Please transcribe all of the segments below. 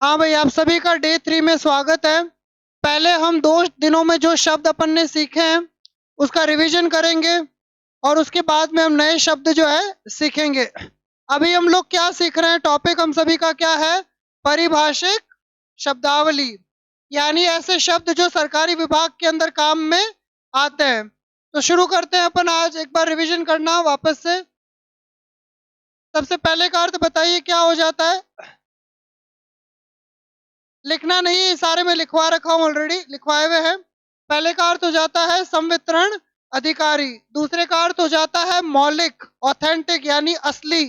हाँ भाई, आप सभी का डे 3 में स्वागत है। पहले हम 2 दिनों में जो शब्द अपन ने सीखे हैं उसका रिवीजन करेंगे और उसके बाद में हम नए शब्द जो है सीखेंगे। अभी हम लोग क्या सीख रहे हैं, टॉपिक हम सभी का क्या है? परिभाषिक शब्दावली, यानी ऐसे शब्द जो सरकारी विभाग के अंदर काम में आते हैं। तो शुरू करते हैं अपन, आज एक बार रिवीजन करना वापस से। सबसे पहले का अर्थ बताइए क्या हो जाता है? लिखना नहीं, सारे में लिखवा रखा हूं, ऑलरेडी लिखवाए हुए हैं। पहले का अर्थ हो जाता है संवितरण अधिकारी। दूसरे का अर्थ हो जाता है मौलिक, ऑथेंटिक यानी असली।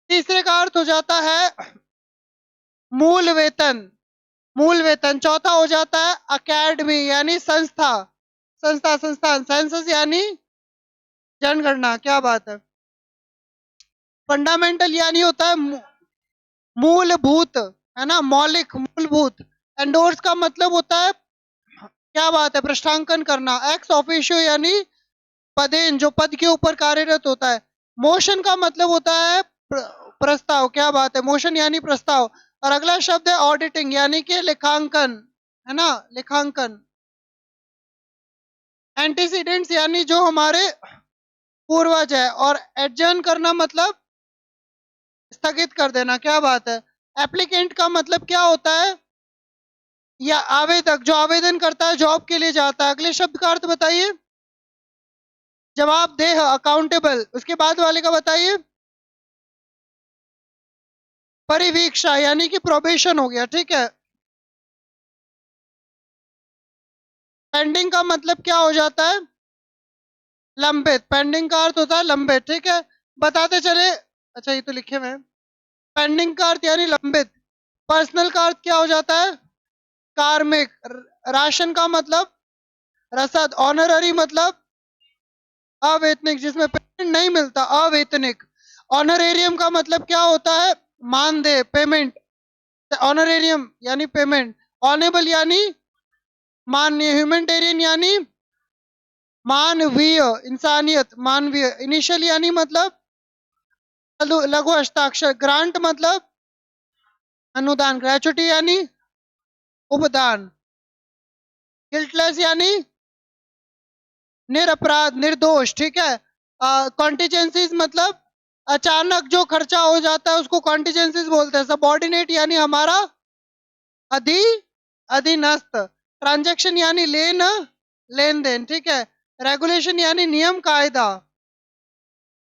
तीसरे का अर्थ हो जाता है मूल वेतन, मूल वेतन। चौथा हो जाता है अकेडमी यानी संस्था, संस्था संस्थान। सेंसस यानी जनगणना। क्या बात है। फंडामेंटल यानी होता है मूलभूत, है ना, मौलिक, मूलभूत। एंडोर्स का मतलब होता है, क्या बात है, पृष्ठांकन करना। एक्स ऑफिशियो यानी पदेन, जो पद के ऊपर कार्यरत होता है। मोशन का मतलब होता है प्रस्ताव। क्या बात है, मोशन यानी प्रस्ताव। और अगला शब्द है ऑडिटिंग यानी कि लेखांकन, है ना, लेखांकन। एंटीसीडेंट्स यानी जो हमारे पूर्वज है। और एडजर्न करना मतलब स्थगित कर देना। क्या बात है। एप्लीकेंट का मतलब क्या होता है? या आवेदक, जो आवेदन करता है, जॉब के लिए जाता है। अगले शब्द का अर्थ बताइए। जवाबदेह, अकाउंटेबल। उसके बाद वाले का बताइए। परिवीक्षा यानी कि प्रोबेशन हो गया, ठीक है। पेंडिंग का मतलब क्या हो जाता है? लंबित। पेंडिंग का अर्थ होता है लंबित, ठीक है। बताते चले। अच्छा, ये तो लिखे हुए हैं। पेंडिंग का अर्थ यानी लंबित। पर्सनल का अर्थ क्या हो जाता है? कार्मिक। राशन का मतलब रसद। ऑनररी मतलब अवेतनिक, जिसमें पेमेंट नहीं मिलता, अवेतनिक। ऑनरेरियम का मतलब क्या होता है? मानदेय, पेमेंट। ऑनरेरियम यानी पेमेंट। ऑनेबल यानी माननीय। ह्यूमैनिटेरियन यानी मानवीय, इंसानियत, मानवीय। इनिशियल यानी मतलब लघु हस्ताक्षर। ग्रांट मतलब अनुदान। ग्रेचुटी यानी उपदान। गिल्टलेस यानी निरपराध, निर्दोष, ठीक है। कॉन्टिजेंसीज मतलब अचानक जो खर्चा हो जाता है उसको कॉन्टिजेंसीज बोलते हैं। सबऑर्डिनेट यानी हमारा अधि अधीनस्थ। ट्रांजैक्शन यानी लेन देन, ठीक है। रेगुलेशन यानी नियम कायदा।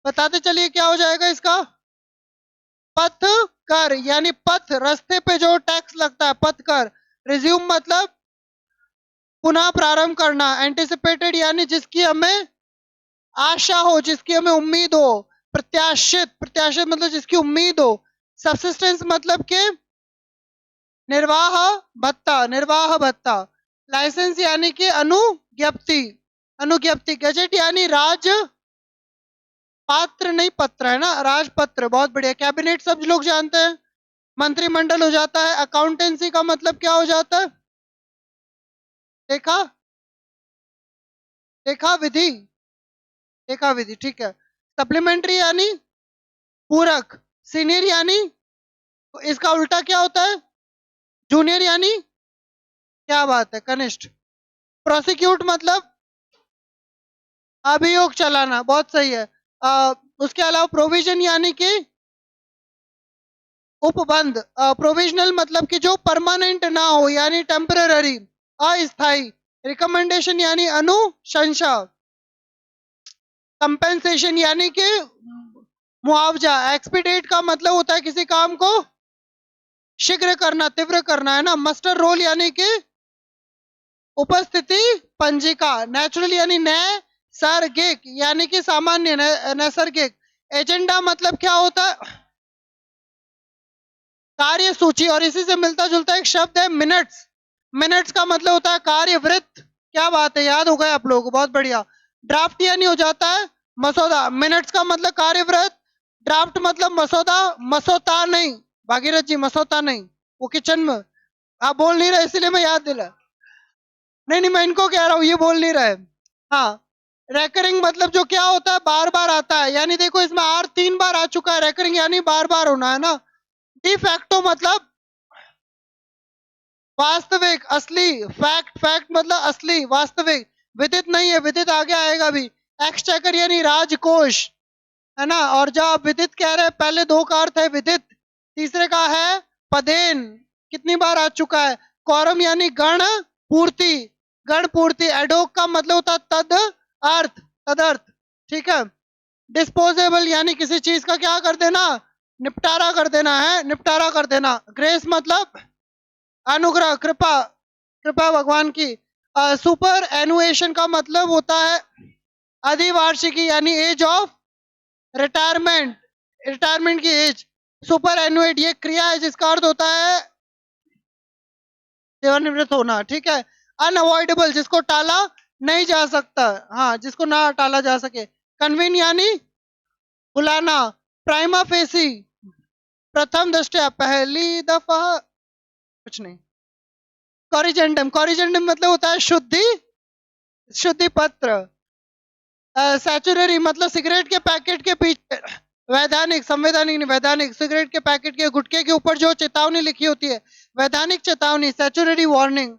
बताते चलिए क्या हो जाएगा इसका। पथ कर यानी पथ, रास्ते पे जो टैक्स लगता है, पथ कर। रिज्यूम मतलब पुनः प्रारंभ करना। एंटिसिपेटेड यानी जिसकी हमें आशा हो, जिसकी हमें उम्मीद हो। प्रत्याशित, प्रत्याशित मतलब जिसकी उम्मीद हो। सब्सिस्टेंस मतलब के निर्वाह भत्ता, निर्वाह भत्ता। लाइसेंस यानी कि अनुज्ञप्ति, अनुज्ञप्ति। गजट यानी राज पात्र, नहीं पत्र, है ना, राजपत्र। बहुत बढ़िया, कैबिनेट सब लोग जानते हैं। मंत्रिमंडल हो जाता है। अकाउंटेंसी का मतलब क्या हो जाता है? लेखा, लेखा विधि, लेखा विधि, ठीक है। सप्लीमेंट्री यानी पूरक। सीनियर यानी, इसका उल्टा क्या होता है? जूनियर यानी, क्या बात है, कनिष्ठ। प्रोसिक्यूट मतलब अभियोग चलाना, बहुत सही है। उसके अलावा प्रोविजन यानी कि उपबंध। प्रोविजनल मतलब कि जो परमानेंट ना हो, यानी टेम्पररी, अस्थाई। रिकमेंडेशन यानी अनुशंसा। कंपेंसेशन यानी कि मुआवजा। एक्सपीडेट का मतलब होता है किसी काम को शीघ्र करना, तीव्र करना, है ना। मस्टर रोल यानी कि उपस्थिति पंजिका। नेचुरल यानी नैसर्गिक, यानी कि सामान्य, नैसर्गिक। एजेंडा मतलब क्या होता है? कार्य सूची। और इसी से मिलता जुलता एक शब्द है मिनट्स। मिनट्स का मतलब होता है कार्यवृत्त। क्या बात है, याद हो गया आप लोगों को, बहुत बढ़िया। ड्राफ्ट यानी हो जाता है मसौदा। मिनट्स का मतलब कार्यवृत्त। ड्राफ्ट मतलब मसौदा, मसौता नहीं, भागीरथ जी, मसौता नहीं, वो किचन में। आप बोल नहीं रहे इसीलिए मैं याद दिला। नहीं नहीं, मैं इनको कह रहा हूँ, ये बोल नहीं रहे। हाँ। रेकरिंग मतलब जो क्या होता है, बार बार आता है। यानी देखो इसमें आर 3 बार आ चुका है। रेकरिंग यानी बार बार होना, है ना। डिफैक्टो मतलब वास्तविक, असली, फैक्ट, फैक्ट मतलब असली, वास्तविक। विदित नहीं है, विदित आगे आएगा भी। एक्सचेकर यानी राजकोष, है ना। और जब आप विदित कह रहे हैं, पहले दो का अर्थ है विदित, तीसरे का है पदेन, कितनी बार आ चुका है। कौरम यानी गण पूर्ति, गण पूर्ति। एडोक का मतलब होता है तद अर्थ, तदर्थ, ठीक है। डिस्पोजेबल यानी किसी चीज का क्या कर देना, निपटारा कर देना है, निपटारा कर देना। ग्रेस मतलब अनुग्रह, कृपा, कृपा भगवान की। सुपर एनुएशन का मतलब होता है अधिवार्षिकी यानी एज ऑफ रिटायरमेंट, रिटायरमेंट की एज। सुपर एनुएट ये क्रिया है जिसका अर्थ होता है सेवानिवृत्त होना, ठीक है। अनअवॉइडेबल जिसको टाला नहीं जा सकता, हाँ जिसको ना टाला जा सके। कन्वीन यानी बुलाना। प्राइमा फेसी प्रथम दृष्टया, पहली दफा, कुछ नहीं। कॉरिजेंडम, कॉरिजेंडम मतलब होता है शुद्धि, शुद्धि पत्र। सैचुररी मतलब सिगरेट के पैकेट के पीछे, वैधानिक, संवैधानिक नहीं, वैधानिक, सिगरेट के पैकेट के गुटके के ऊपर जो चेतावनी लिखी होती है, वैधानिक चेतावनी, सैचुररी वार्निंग।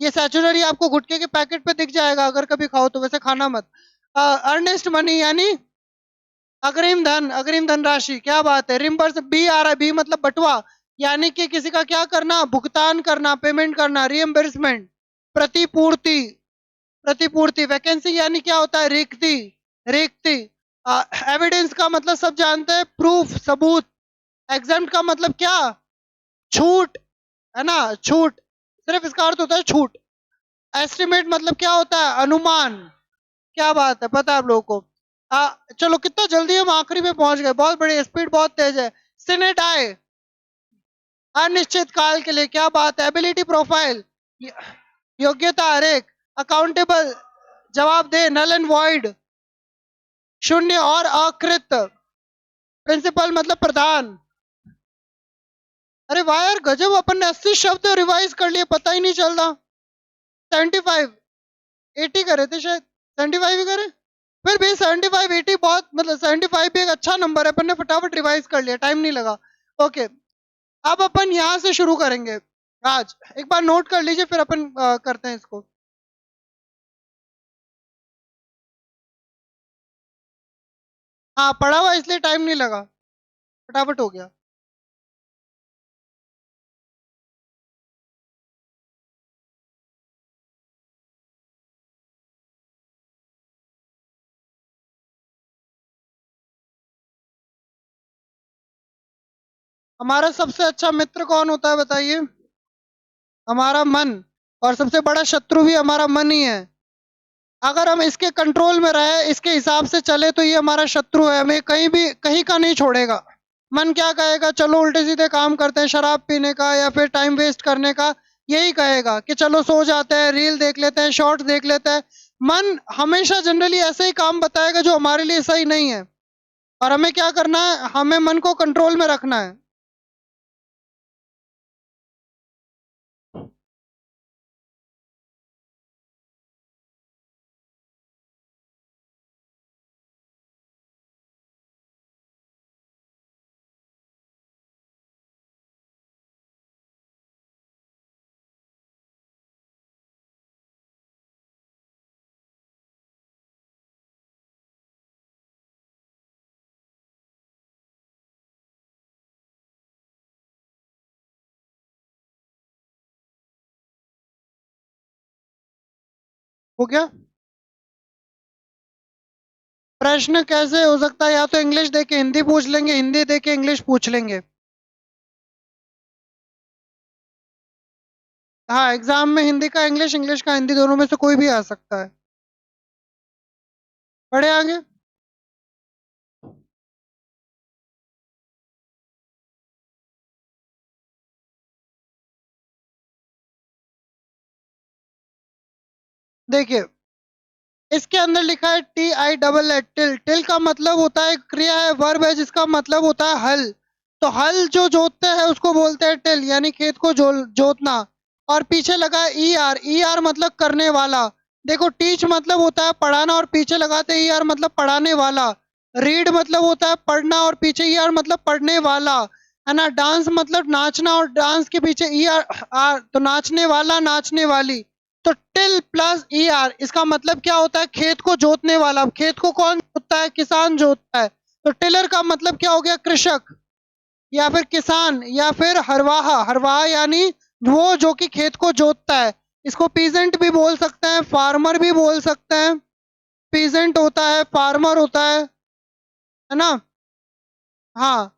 ये सैचुररी आपको गुटके के पैकेट पे दिख जाएगा अगर कभी खाओ तो, वैसे खाना मत। अर्नेस्ट मनी यानी अग्रिम धन, अग्रिम धन राशि, क्या बात है। रिम्बर्स, बी आ रहा है, बी मतलब बटुआ, यानी कि किसी का क्या करना, भुगतान करना, पेमेंट करना, रिएम्बर्समेंट। प्रतिपूर्ति, प्रतिपूर्ति। वैकेंसी यानी क्या होता है, रिक्ति, रिक्ति। एविडेंस का मतलब सब जानते हैं, प्रूफ, सबूत। एग्जाम्प्ट का मतलब क्या, छूट, है ना, छूट, सिर्फ इसका अर्थ होता है छूट। एस्टिमेट मतलब क्या होता है, अनुमान, क्या बात है, पता है आप लोगों को। चलो कितना जल्दी हम आखिरी में पहुंच गए, बहुत बड़ी स्पीड, बहुत तेज है। सिनेट आए अनिश्चित काल के लिए, क्या बात है। एबिलिटी प्रोफाइल योग्यता, हरेक। अकाउंटेबल जवाब दे, नल एंड वॉइड शून्य और अकृत। प्रिंसिपल मतलब प्रधान। अरे वाह यार गजब, अपन ने 80 शब्द रिवाइज कर लिए, पता ही नहीं चल रहा। 75, 80 करे थे शायद, 75 ही करे। फिर भी 75 80 बहुत, मतलब 75 भी एक अच्छा नंबर है, अपन ने फटाफट रिवाइज कर लिया, टाइम नहीं लगा। ओके, अब अपन यहाँ से शुरू करेंगे आज। एक बार नोट कर लीजिए, फिर अपन करते हैं इसको। हाँ पढ़ा हुआ इसलिए टाइम नहीं लगा, फटाफट हो गया। हमारा सबसे अच्छा मित्र कौन होता है बताइए, हमारा मन। और सबसे बड़ा शत्रु भी हमारा मन ही है। अगर हम इसके कंट्रोल में रहे, इसके हिसाब से चले, तो ये हमारा शत्रु है, हमें कहीं भी कहीं का नहीं छोड़ेगा। मन क्या कहेगा, चलो उल्टे सीधे काम करते हैं, शराब पीने का या फिर टाइम वेस्ट करने का, यही कहेगा कि चलो सो जाते हैं, रील देख लेते हैं, शॉर्ट्स देख लेते हैं। मन हमेशा जनरली ऐसे ही काम बताएगा जो हमारे लिए सही नहीं है। और हमें क्या करना है, हमें मन को कंट्रोल में रखना है। हो गया। प्रश्न कैसे हो सकता है, या तो इंग्लिश देके हिंदी पूछ लेंगे, हिंदी देके इंग्लिश पूछ लेंगे। हाँ एग्जाम में हिंदी का इंग्लिश, इंग्लिश का हिंदी, दोनों में से कोई भी आ सकता है। पढ़े आगे। देखिए इसके अंदर लिखा है T I double L, till. Till का मतलब होता है क्रिया है, वर्ब है जिसका मतलब होता है हल। तो हल जो जोतते हैं उसको बोलते हैं टिल, यानी खेत को जोतना। और पीछे लगा है ई आर, ई आर मतलब करने वाला। देखो टीच मतलब होता है पढ़ाना, और पीछे लगाते ई आर मतलब पढ़ाने वाला। रीड मतलब होता है पढ़ना, और पीछे ई आर मतलब पढ़ने वाला, है ना। डांस मतलब नाचना, और डांस के पीछे ई आर, तो नाचने वाला, नाचने वाली। तो टिल प्लस ई आर, इसका मतलब क्या होता है? खेत को जोतने वाला। अब खेत को कौन जोतता है? किसान जोतता है। तो टिलर का मतलब क्या हो गया? कृषक, या फिर किसान, या फिर हरवाहा। हरवाहा यानी वो जो कि खेत को जोतता है। इसको पीजेंट भी बोल सकते हैं, फार्मर भी बोल सकते हैं। पीजेंट होता है, फार्मर होता है ना। हाँ,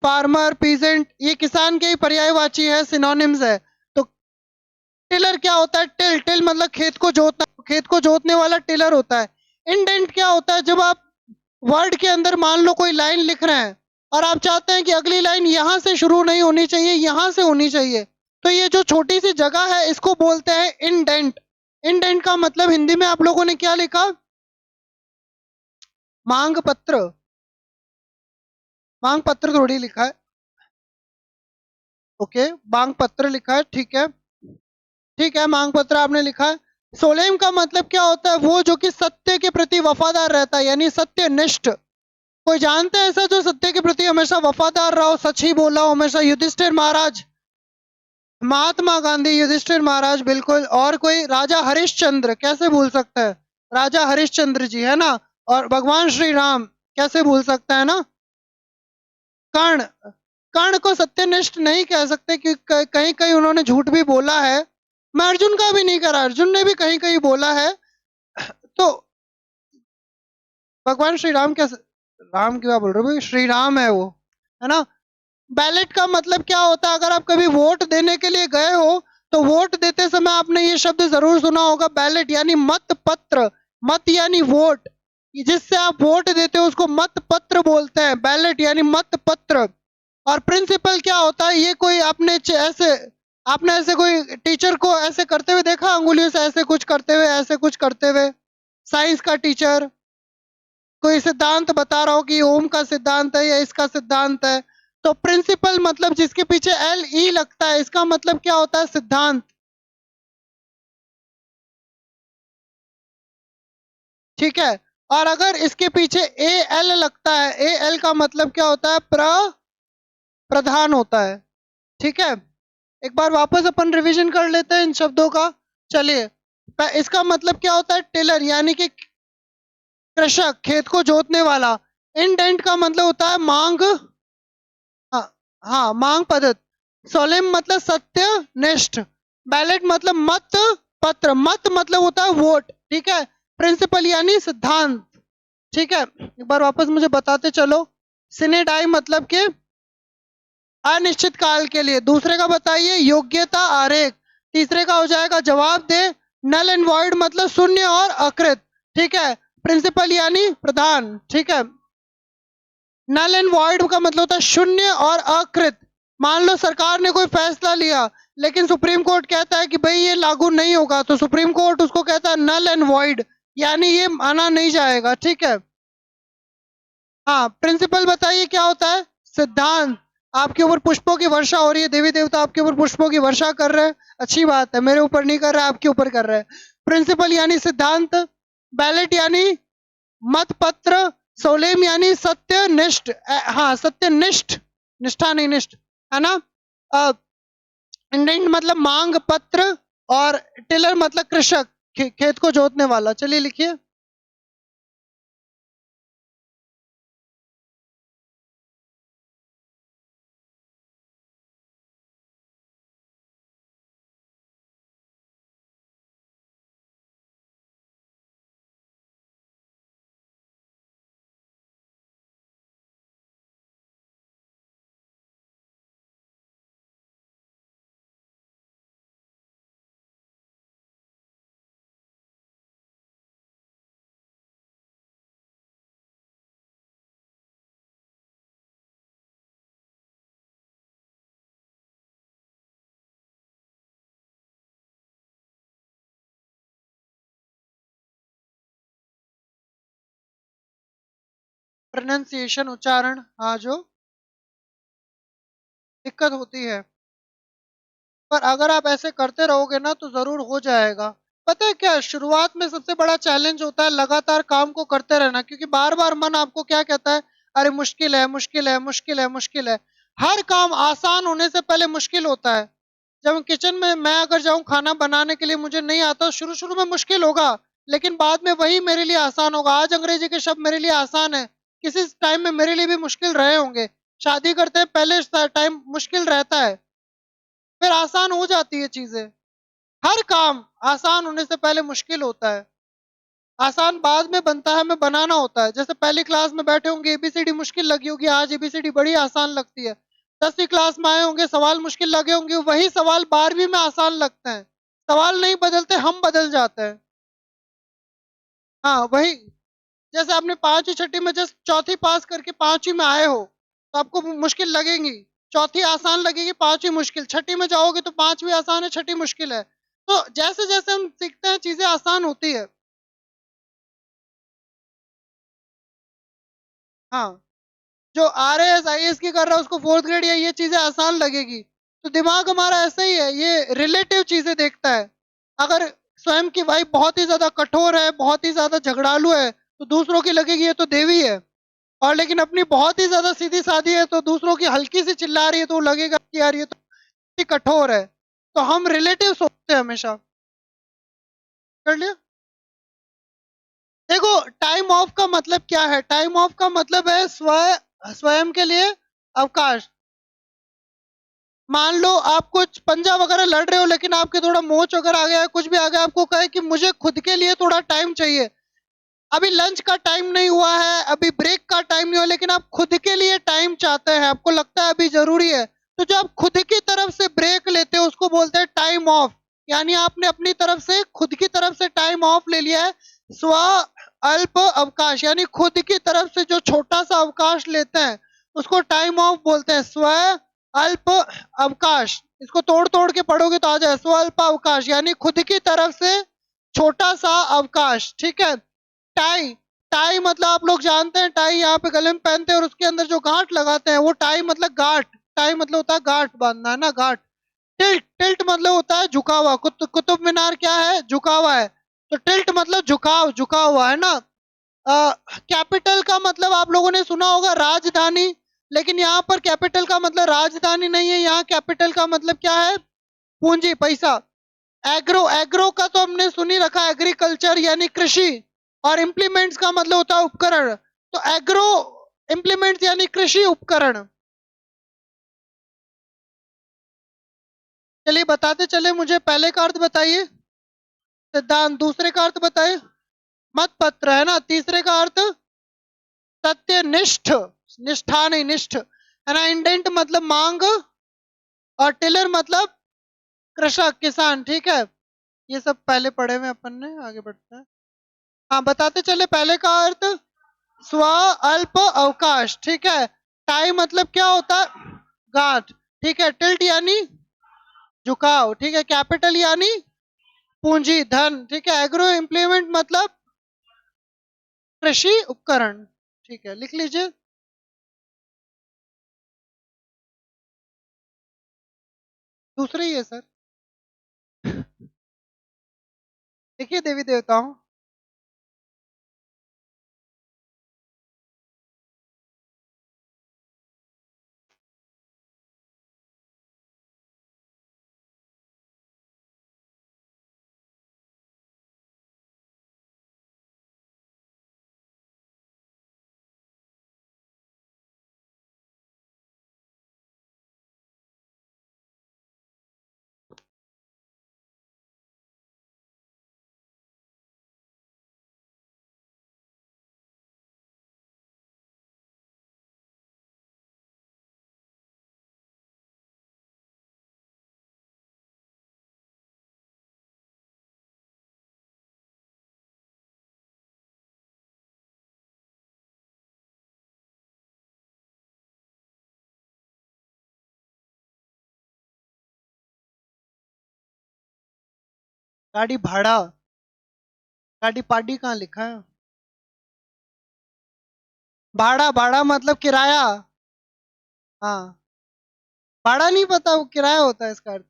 फार्मर, पीजेंट, ये किसान के ही पर्यायवाची है, सिनोनिम्स है। तो टिलर क्या होता है? टिल, टिल मतलब खेत को जोतना, खेत को जोतने वाला टिलर होता है। इंडेंट क्या होता है? जब आप वर्ड के अंदर मान लो कोई लाइन लिख रहे हैं और आप चाहते हैं कि अगली लाइन यहां से शुरू नहीं होनी चाहिए, यहां से होनी चाहिए, तो ये जो छोटी सी जगह है इसको बोलते हैं इंडेंट। इंडेंट का मतलब हिंदी में आप लोगों ने क्या लिखा? मांग पत्र। मांग पत्र थोड़ी लिखा है। ओके, मांग पत्र लिखा है, ठीक है। ठीक है, मांग पत्र आपने लिखा है। सोलेम का मतलब क्या होता है? वो जो कि सत्य के प्रति वफादार रहता है, यानी सत्यनिष्ठ। कोई जानते हैं ऐसा जो सत्य के प्रति हमेशा वफादार रहा हो, सच ही बोला हो हमेशा? युधिष्ठिर महाराज, महात्मा गांधी, युधिष्ठिर महाराज, बिल्कुल। और कोई? राजा हरिश्चंद्र, कैसे भूल सकते हैं? राजा हरिश्चंद्र जी, है ना। और भगवान श्री राम, कैसे भूल सकते हैं ना। कर्ण, कर्ण को सत्यनिष्ठ नहीं कह सकते क्योंकि कहीं कहीं उन्होंने झूठ भी बोला है। मैं अर्जुन का भी नहीं करा, अर्जुन ने भी कहीं कहीं बोला है। तो भगवान श्री राम कैसे, राम क्या बोल रहे हो भाई, श्री राम है वो, है ना। बैलेट का मतलब क्या होता है? अगर आप कभी वोट देने के लिए गए हो तो वोट देते समय आपने ये शब्द जरूर सुना होगा, बैलेट यानी मत पत्र। मत यानी वोट, जिससे आप वोट देते हो उसको मत पत्र बोलते हैं, बैलेट यानी मत पत्र। और प्रिंसिपल क्या होता है? ये कोई ऐसे, आपने ऐसे कोई टीचर को ऐसे करते हुए देखा, अंगुलियों से ऐसे कुछ करते हुए, ऐसे कुछ करते हुए? साइंस का टीचर कोई सिद्धांत बता रहा हो कि ओम का सिद्धांत है या इसका सिद्धांत है, तो प्रिंसिपल मतलब जिसके पीछे एल ई लगता है, इसका मतलब क्या होता है? सिद्धांत। ठीक है। और अगर इसके पीछे ए एल लगता है, ए एल का मतलब क्या होता है? प्रधान होता है। ठीक है, एक बार वापस अपन रिवीजन कर लेते हैं इन शब्दों का। चलिए, इसका मतलब क्या होता है? टिलर यानी कि कृषक, खेत को जोतने वाला। इंडेंट का मतलब होता है मांग, हाँ, हाँ, मांग पद्धत। सोलेम मतलब सत्यनिष्ठ। बैलेट मतलब मत पत्र, मत मतलब होता है वोट, ठीक है। प्रिंसिपल यानी सिद्धांत, ठीक है। एक बार वापस मुझे बताते चलो। सिनेडाई मतलब के अनिश्चित काल के लिए। दूसरे का बताइए, योग्यता आरेख। तीसरे का हो जाएगा जवाब दे। नल एंड वॉइड मतलब शून्य और अकृत, ठीक है। प्रिंसिपल यानी प्रधान, ठीक है। नल एंड वॉइड का मतलब होता है शून्य और अकृत। मान लो सरकार ने कोई फैसला लिया लेकिन सुप्रीम कोर्ट कहता है कि भाई ये लागू नहीं होगा, तो सुप्रीम कोर्ट उसको कहता है नल एंड वॉइड, यानी ये माना नहीं जाएगा, ठीक है। हाँ, प्रिंसिपल बताइए क्या होता है? सिद्धांत। आपके ऊपर पुष्पों की वर्षा हो रही है, देवी देवता आपके ऊपर पुष्पों की वर्षा कर रहे हैं, अच्छी बात है, मेरे ऊपर नहीं कर रहा है, आपके ऊपर कर रहे हैं। प्रिंसिपल यानी सिद्धांत। बैलेट यानी मत पत्र। सोलेम यानी सत्यनिष्ठ, हाँ सत्यनिष्ठ, निष्ठा नहीं निष्ठ, है ना। इंडेंट मतलब मांग पत्र। और टिलर मतलब कृषक, खेत को जोतने वाला। चलिए लिखिए। प्रोनाउंसिएशन, उच्चारण, हाँ, जो दिक्कत होती है, पर अगर आप ऐसे करते रहोगे ना तो जरूर हो जाएगा। पता है क्या, शुरुआत में सबसे बड़ा चैलेंज होता है लगातार काम को करते रहना, क्योंकि बार बार मन आपको क्या कहता है? अरे मुश्किल है, मुश्किल है, मुश्किल है, मुश्किल है। हर काम आसान होने से पहले मुश्किल होता है। जब किचन में मैं अगर जाऊं खाना बनाने के लिए, मुझे नहीं आता, शुरू शुरू में मुश्किल होगा, लेकिन बाद में वही मेरे लिए आसान होगा। आज अंग्रेजी के शब्द मेरे लिए आसान है, किसी टाइम में मेरे लिए भी मुश्किल रहे होंगे। शादी करते हैं पहले टाइम मुश्किल रहता है, फिर आसान हो जाती है चीजें। हर काम आसान होने से पहले मुश्किल होता है, आसान बाद में बनता है, हमें बनाना होता है। जैसे पहली क्लास में बैठे होंगे, एबीसीडी मुश्किल लगी होगी, आज एबीसीडी बड़ी आसान लगती है। 10वीं क्लास में आए होंगे, सवाल मुश्किल लगे होंगे, वही सवाल 12वीं में आसान लगते हैं। सवाल नहीं बदलते, हम बदल जाते हैं। हाँ वही। जैसे आपने पांचवी छठी में जस्ट चौथी पास करके पांचवी में आए हो, तो आपको मुश्किल लगेगी। चौथी आसान लगेगी, पांचवी मुश्किल। छठी में जाओगे तो पांचवी आसान है, छठी मुश्किल है। तो जैसे जैसे हम सीखते हैं चीजें आसान होती है। हाँ, जो आरएएस आईएएस की कर रहा है उसको फोर्थ ग्रेड या ये चीजें आसान लगेगी। तो दिमाग हमारा ऐसा ही है, ये रिलेटिव चीजें देखता है। अगर स्वयं की वाइफ बहुत ही ज्यादा कठोर है, बहुत ही ज्यादा झगड़ालू है, तो दूसरों की लगेगी ये तो देवी है। और लेकिन अपनी बहुत ही ज्यादा सीधी सादी है, तो दूसरों की हल्की सी चिल्ला रही है तो लगेगा कि यार ये तो इतनी कठोर है। तो हम रिलेटिव सोचते हैं हमेशा। कर लिया। देखो, टाइम ऑफ का मतलब क्या है? टाइम ऑफ का मतलब है स्वयं के लिए अवकाश। मान लो आप कुछ पंजा वगैरह लड़ रहे हो, लेकिन आपके थोड़ा मोच वगैरह आ गया है, कुछ भी आ गया, आपको कहे कि मुझे खुद के लिए थोड़ा टाइम चाहिए। अभी लंच का टाइम नहीं हुआ है, अभी ब्रेक का टाइम नहीं हुआ, लेकिन आप खुद के लिए टाइम चाहते हैं, आपको लगता है अभी जरूरी है। तो जो आप खुद की तरफ से ब्रेक लेते हो उसको बोलते हैं टाइम ऑफ। यानी आपने अपनी तरफ से, खुद की तरफ से टाइम ऑफ ले लिया है। स्व अल्प अवकाश, यानी खुद की तरफ से जो छोटा सा अवकाश लेते हैं उसको टाइम ऑफ बोलते हैं। स्व अल्प अवकाश, इसको तोड़ तोड़ के पढ़ोगे तो आ जाए। स्व अल्प अवकाश यानी खुद की तरफ से छोटा सा अवकाश, ठीक है। टाई, टाई मतलब आप लोग जानते हैं, टाई यहाँ पे गले में पहनते हैं और उसके अंदर जो गांठ लगाते हैं वो टाई मतलब गांठ। टाई मतलब होता है गांठ बांधना, है ना, गांठ। टिल्ट, टिल्ट मतलब होता है झुका हुआ। कुतुब मीनार क्या है? झुका हुआ है। तो टिल्ट मतलब झुकाव, झुका हुआ, है ना। कैपिटल का मतलब आप लोगों ने सुना होगा राजधानी, लेकिन यहाँ पर कैपिटल का मतलब राजधानी नहीं है, यहाँ कैपिटल का मतलब क्या है? पूंजी, पैसा। एग्रो, एग्रो का तो हमने सुन ही रखा, एग्रीकल्चर यानी कृषि। और इम्प्लीमेंट्स का मतलब होता है उपकरण। तो एग्रो इम्प्लीमेंट्स यानी कृषि उपकरण। चलिए बताते चले, मुझे पहले का अर्थ बताइए। सिद्धांत। दूसरे का अर्थ बताइए। मत पत्र, है ना। तीसरे का अर्थ सत्यनिष्ठ, निष्ठा नहीं, निष्ठ, है ना। इंडेंट मतलब मांग, और टिलर मतलब कृषक, किसान, ठीक है। ये सब पहले पढ़े हुए अपन ने, आगे बढ़ते हैं। हाँ बताते चले, पहले का अर्थ स्व अल्प अवकाश, ठीक है। टाई मतलब क्या होता है? गांठ, ठीक है। टिल्ट यानी झुकाव, ठीक है। कैपिटल यानी पूंजी, धन, ठीक है। एग्रो इम्प्लीमेंट मतलब कृषि उपकरण, ठीक है, लिख लीजिए। दूसरे ही है सर। देखिए देवी देवताओं, गाड़ी भाड़ा, गाड़ी पाड़ी कहाँ लिखा है? भाड़ा, भाड़ा मतलब किराया। हाँ, भाड़ा नहीं पता, वो किराया होता है इसका अर्थ।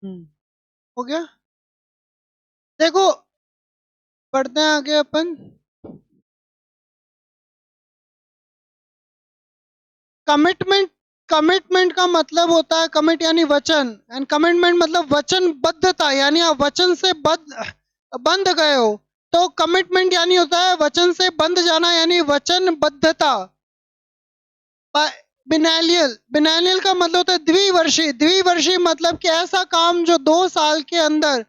हो गया। देखो, बढ़ते हैं आगे अपन। कमिटमेंट, कमिटमेंट का मतलब होता है, कमिट यानी वचन, एंड कमिटमेंट मतलब वचनबद्धता, यानी आप वचन से बंध गए हो। तो कमिटमेंट यानी होता है वचन से बंध जाना, यानी वचनबद्धता। बिनैलियल, बिनैलियल का मतलब होता है द्विवर्षीय। द्विवर्षीय मतलब कि ऐसा काम जो 2 साल के अंदर,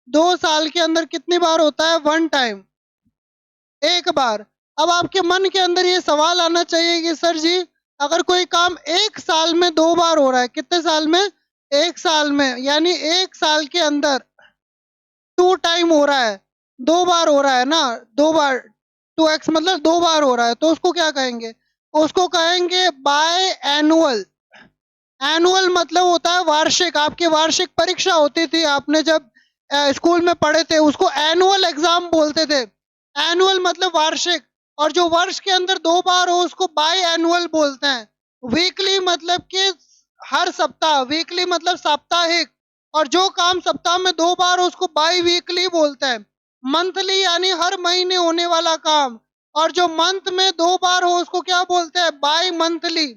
2 साल के अंदर कितनी बार होता है? वन टाइम, एक बार। अब आपके मन के अंदर ये सवाल आना चाहिए कि सर जी, अगर कोई काम 1 साल में 2 बार हो रहा है, कितने साल में? 1 साल में, यानी 1 साल के अंदर 2 टाइम हो रहा है, 2 बार हो रहा है ना, 2 बार, 2x मतलब 2 बार हो रहा है, तो उसको क्या कहेंगे? उसको कहेंगे बाय एनुअल। एनुअल मतलब होता है वार्षिक। आपकी वार्षिक परीक्षा होती थी, आपने जब स्कूल में पढ़े थे, उसको एनुअल एग्जाम बोलते थे। एनुअल मतलब वार्षिक, और जो वर्ष के अंदर 2 बार हो उसको बाय एनुअल बोलते हैं। वीकली मतलब कि हर सप्ताह, वीकली मतलब साप्ताहिक, और जो काम सप्ताह में 2 बार हो उसको बाई वीकली बोलते हैं। मंथली यानी हर महीने होने वाला काम, और जो मंथ में 2 बार हो उसको क्या बोलते हैं? By monthly.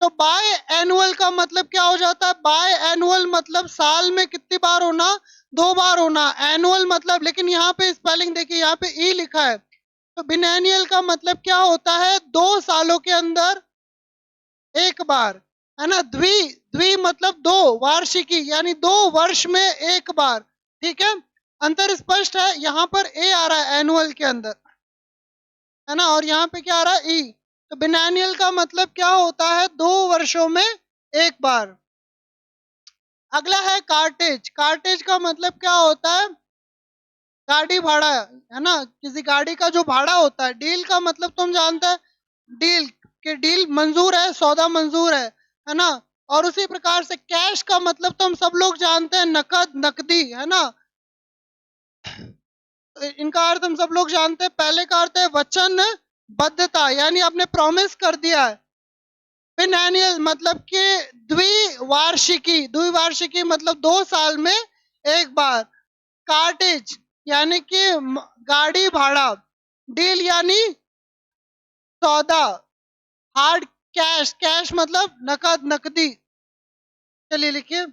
तो बाय एनुअल का मतलब क्या हो जाता है? बाय एनुअल मतलब साल में कितनी बार होना? 2 बार होना। एनुअल मतलब, लेकिन यहाँ पे स्पेलिंग देखिए, यहाँ पे ई लिखा है। तो बिनैनियल का मतलब क्या होता है? 2 सालों के अंदर एक बार, है ना। द्वि, द्वि मतलब दो, वार्षिकी यानी 2 वर्ष में एक बार। ठीक है, अंतर स्पष्ट है। यहाँ पर ए आ रहा है एनुअल के अंदर, है ना, और यहाँ पे क्या आ रहा है? ई। तो बिनैनियल का मतलब क्या होता है? 2 वर्षों में एक बार। अगला है कार्टेज। कार्टेज का मतलब क्या होता है? गाड़ी भाड़ा, है ना, किसी गाड़ी का जो भाड़ा होता है। डील का मतलब तुम जानते हैं, डील के डील मंजूर है, सौदा मंजूर है ना। और उसी प्रकार से कैश का मतलब तो हम सब लोग जानते हैं, नकद, नकदी, है ना। इनका अर्थ हम सब लोग जानते हैं। पहले का अर्थ है वचनबद्धता, यानी आपने प्रॉमिस कर दिया है। बिनएनुअल मतलब कि द्विवार्षिकी, द्विवार्षिकी मतलब 2 साल में एक बार। कार्टेज यानी कि गाड़ी भाड़ा। डील यानी सौदा। हार्ड कैश, कैश मतलब नकद, नकदी। चलिए लिखिए।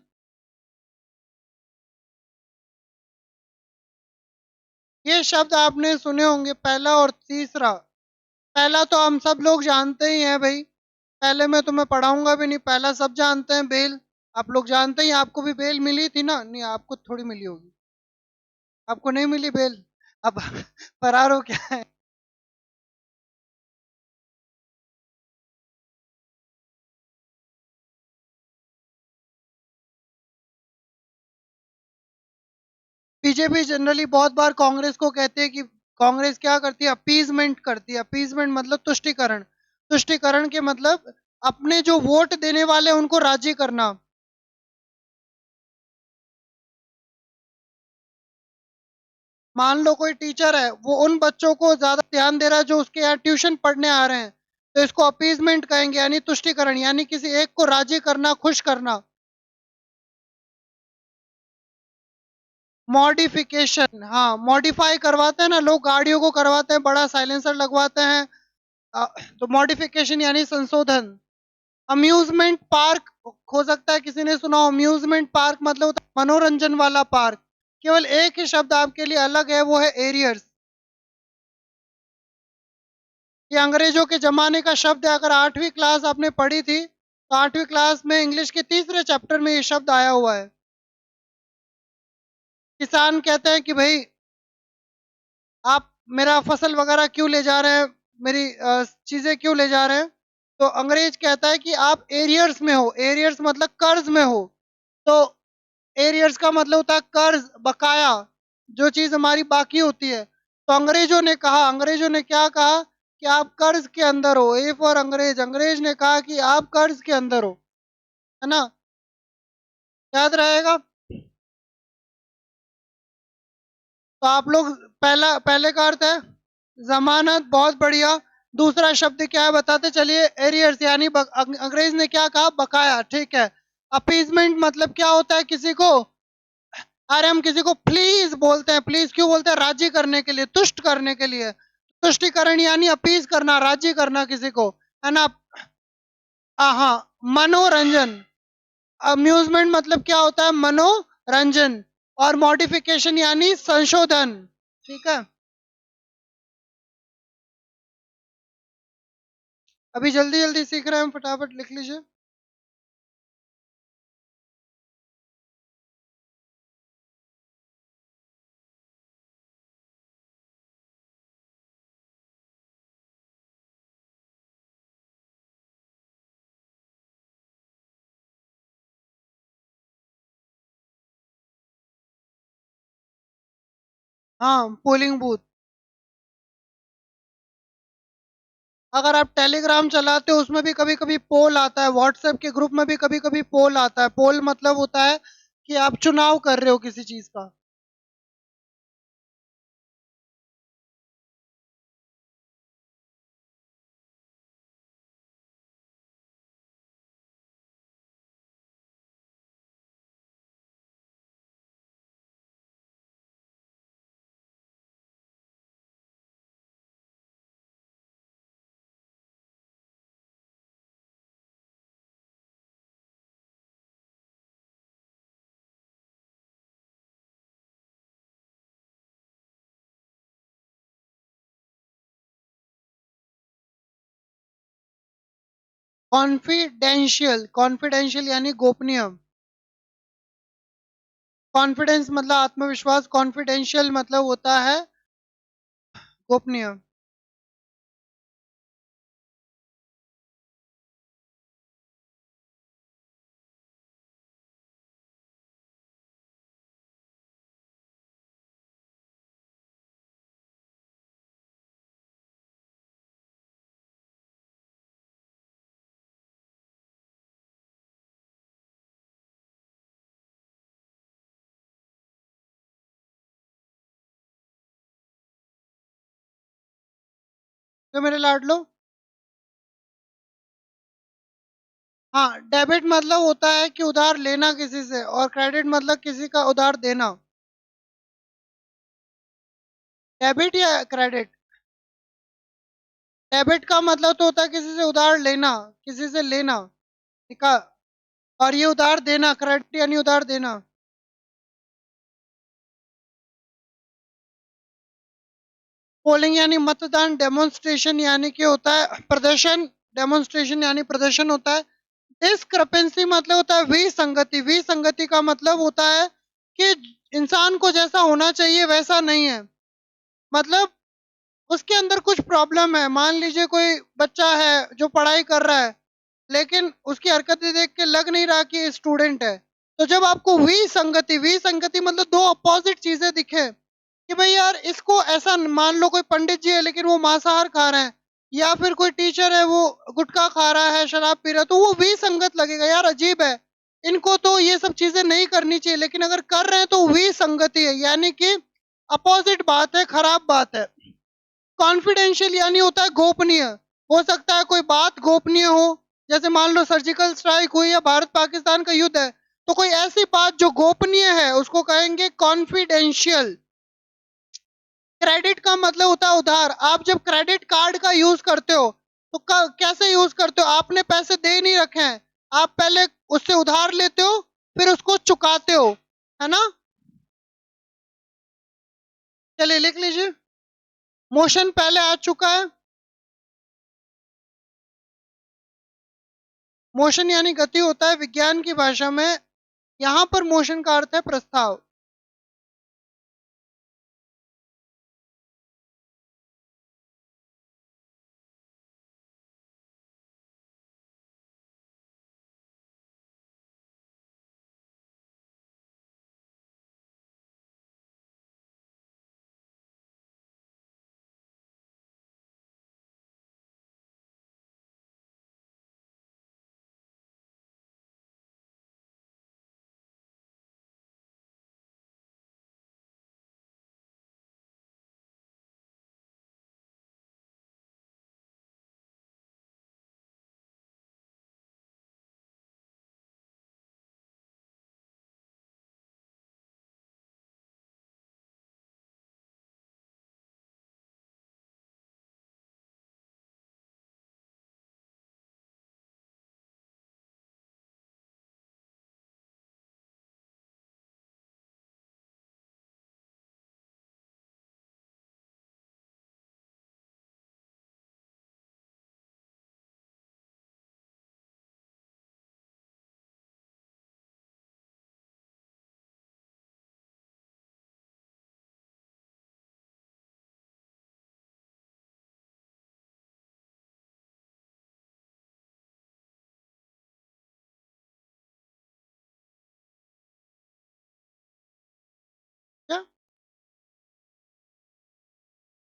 ये शब्द आपने सुने होंगे, पहला और तीसरा। पहला तो हम सब लोग जानते ही हैं भाई, पहले मैं तुम्हें पढ़ाऊंगा भी नहीं, पहला सब जानते हैं, बेल। आप लोग जानते ही, आपको भी बेल मिली थी ना? नहीं, आपको थोड़ी मिली होगी, आपको नहीं मिली बेल। अब फरार हो क्या है? बीजेपी जनरली बहुत बार कांग्रेस को कहते हैं कि कांग्रेस क्या करती है? अपीजमेंट करती है। अपीजमेंट मतलब तुष्टिकरण। तुष्टिकरण के मतलब अपने जो वोट देने वाले उनको राजी करना। मान लो कोई टीचर है, वो उन बच्चों को ज्यादा ध्यान दे रहा है जो उसके यहाँ ट्यूशन पढ़ने आ रहे हैं, तो इसको अपीजमेंट कहेंगे, यानी तुष्टिकरण, यानी किसी एक को राजी करना, खुश करना। मॉडिफिकेशन, हाँ, मॉडिफाई करवाते हैं ना लोग, गाड़ियों को करवाते हैं, बड़ा साइलेंसर लगवाते हैं। तो मॉडिफिकेशन यानी संशोधन। अम्यूजमेंट पार्क, हो सकता है किसी ने सुना हो। अम्यूजमेंट पार्क मतलब होता है मनोरंजन वाला पार्क। केवल एक ही शब्द आपके लिए अलग है, वो है एरियर्स। ये अंग्रेजों के जमाने का शब्द है। अगर 8वीं क्लास आपने पढ़ी थी, तो 8वीं क्लास में इंग्लिश के तीसरे चैप्टर में ये शब्द आया हुआ है। किसान कहते हैं कि भाई, आप मेरा फसल वगैरह क्यों ले जा रहे हैं, मेरी चीजें क्यों ले जा रहे हैं? तो अंग्रेज कहता है कि आप एरियर्स में हो। एरियर्स मतलब कर्ज में हो। तो एरियर्स का मतलब होता है कर्ज, बकाया, जो चीज हमारी बाकी होती है। तो अंग्रेजों ने कहा, अंग्रेजों ने क्या कहा? कि आप कर्ज के अंदर हो। ए फॉर अंग्रेज, अंग्रेज ने कहा कि आप कर्ज के अंदर हो, है ना, याद रहेगा। तो आप लोग, पहला, पहले का अर्थ है जमानत, बहुत बढ़िया। दूसरा शब्द क्या है बताते चलिए? एरियर्स यानी अंग्रेज ने क्या कहा? बकाया, ठीक है। अपीजमेंट मतलब क्या होता है? किसी को अरे हम किसी को प्लीज बोलते हैं, प्लीज क्यों बोलते हैं? राजी करने के लिए, तुष्ट करने के लिए। तुष्टिकरण यानी अपीज करना, राजी करना किसी को, है ना? हाँ, मनोरंजन। अम्यूजमेंट मतलब क्या होता है? मनोरंजन। और मॉडिफिकेशन यानी संशोधन। ठीक है, अभी जल्दी जल्दी सीख रहे हैं, फटाफट लिख लीजिए। हाँ, पोलिंग बूथ। अगर आप टेलीग्राम चलाते हो उसमें भी कभी कभी पोल आता है, व्हाट्सएप के ग्रुप में भी कभी कभी पोल आता है। पोल मतलब होता है कि आप चुनाव कर रहे हो किसी चीज का। कॉन्फिडेंशियल, कॉन्फिडेंशियल यानी गोपनीय। कॉन्फिडेंस मतलब आत्मविश्वास, कॉन्फिडेंशियल मतलब होता है गोपनीय। तो मेरे लाडलो, हाँ, डेबिट मतलब होता है कि उधार लेना किसी से, और क्रेडिट मतलब किसी का उधार देना। डेबिट या क्रेडिट? डेबिट का मतलब तो होता है किसी से उधार लेना, किसी से लेना, ठीक है। और ये उधार देना, क्रेडिट यानी उधार देना। पोलिंग यानी मतदान, डेमोन्स्ट्रेशन यानी कि होता है प्रदर्शन, डेमोन्स्ट्रेशन यानी प्रदर्शन होता है। डिस्क्रपेंसी मतलब होता है विसंगति, विसंगति का मतलब होता है कि इंसान को जैसा होना चाहिए वैसा नहीं है। मतलब उसके अंदर कुछ प्रॉब्लम है। मान लीजिए कोई बच्चा है जो पढ़ाई कर रहा है, लेकिन उसकी हरकतें देख के लग नहीं रहा कि स्टूडेंट है। तो जब आपको विसंगति, विसंगति मतलब दो अपोजिट चीजें दिखे, कि भाई यार इसको ऐसा, मान लो कोई पंडित जी है लेकिन वो मांसाहार खा रहे हैं, या फिर कोई टीचर है वो गुटखा खा रहा है, शराब पी रहा है, तो वो विसंगत लगेगा, यार अजीब है, इनको तो ये सब चीजें नहीं करनी चाहिए, लेकिन अगर कर रहे हैं तो विसंगति है, यानी कि अपोजिट बात है, खराब बात है। कॉन्फिडेंशियल यानी होता है गोपनीय। हो सकता है कोई बात गोपनीय हो, जैसे मान लो सर्जिकल स्ट्राइक हुई या भारत पाकिस्तान का युद्ध है, तो कोई ऐसी बात जो गोपनीय है उसको कहेंगे कॉन्फिडेंशियल। क्रेडिट का मतलब होता है उधार। आप जब क्रेडिट कार्ड का यूज करते हो तो कैसे यूज करते हो? आपने पैसे दे नहीं रखे हैं, आप पहले उससे उधार लेते हो, फिर उसको चुकाते हो, है ना? चलिए लिख लीजिए। मोशन पहले आ चुका है। मोशन यानी गति होता है विज्ञान की भाषा में। यहाँ पर मोशन का अर्थ है प्रस्ताव।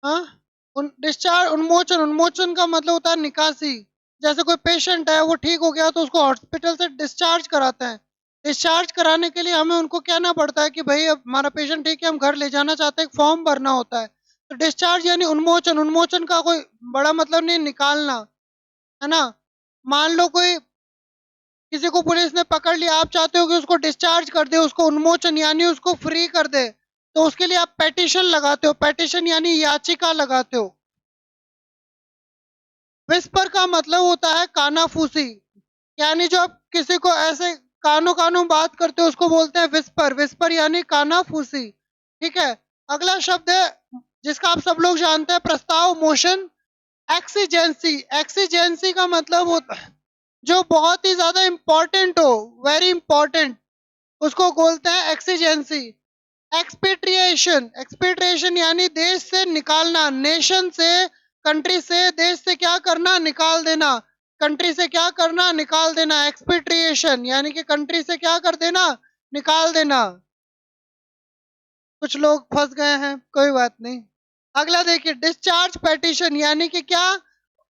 हाँ, डिस्चार्ज, उन्मोचन, उन्मोचन का मतलब होता है निकासी। जैसे कोई पेशेंट है वो ठीक हो गया तो उसको हॉस्पिटल से डिस्चार्ज कराते हैं। डिस्चार्ज कराने के लिए हमें उनको कहना पड़ता है कि भाई अब हमारा पेशेंट ठीक है, हम घर ले जाना चाहते हैं, एक फॉर्म भरना होता है। तो डिस्चार्ज यानी उन्मोचन, उन्मोचन का कोई बड़ा मतलब नहीं निकालना, है ना। मान लो कोई, किसी को पुलिस ने पकड़ लिया, आप चाहते हो कि उसको डिस्चार्ज कर दे, उसको उन्मोचन यानी उसको फ्री कर दे, तो उसके लिए आप पेटिशन लगाते हो। पेटिशन यानी याचिका लगाते हो। विस्पर का मतलब होता है कानाफूसी, यानी जो आप किसी को ऐसे कानों कानों बात करते हो उसको बोलते हैं विस्पर। विस्पर यानी कानाफूसी, ठीक है। अगला शब्द है जिसका आप सब लोग जानते हैं, प्रस्ताव, मोशन। एक्सीजेंसी, एक्सीजेंसी का मतलब होता है जो बहुत ही ज्यादा इंपॉर्टेंट हो, वेरी इंपॉर्टेंट, उसको बोलते हैं एक्सीजेंसी। एक्सपेट्रिएशन, एक्सपेट्रिएशन यानी देश से निकालना, नेशन से, कंट्री से, देश से क्या करना, निकाल देना। कंट्री से क्या करना, निकाल देना। एक्सपेट्रिएशन यानी कि कंट्री से क्या कर देना, निकाल देना। कुछ लोग फंस गए हैं, कोई बात नहीं। अगला देखिए, डिस्चार्ज पेटिशन यानी कि क्या,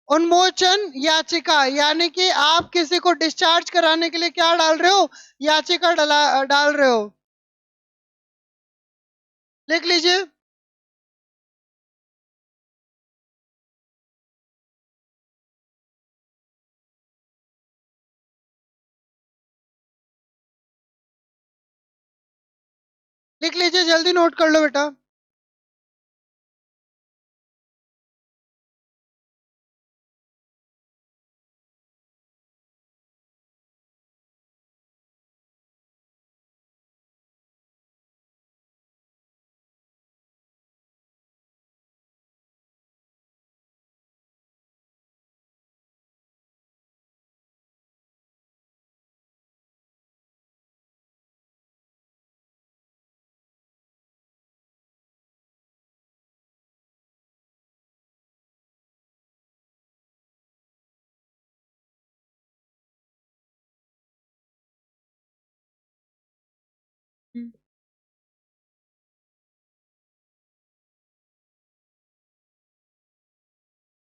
उन्मोचन याचिका, यानी कि आप किसी को डिस्चार्ज कराने के लिए क्या डाल रहे हो, याचिका डाल रहे हो। लिख लीजिए। लिख लीजिए, जल्दी नोट कर लो बेटा।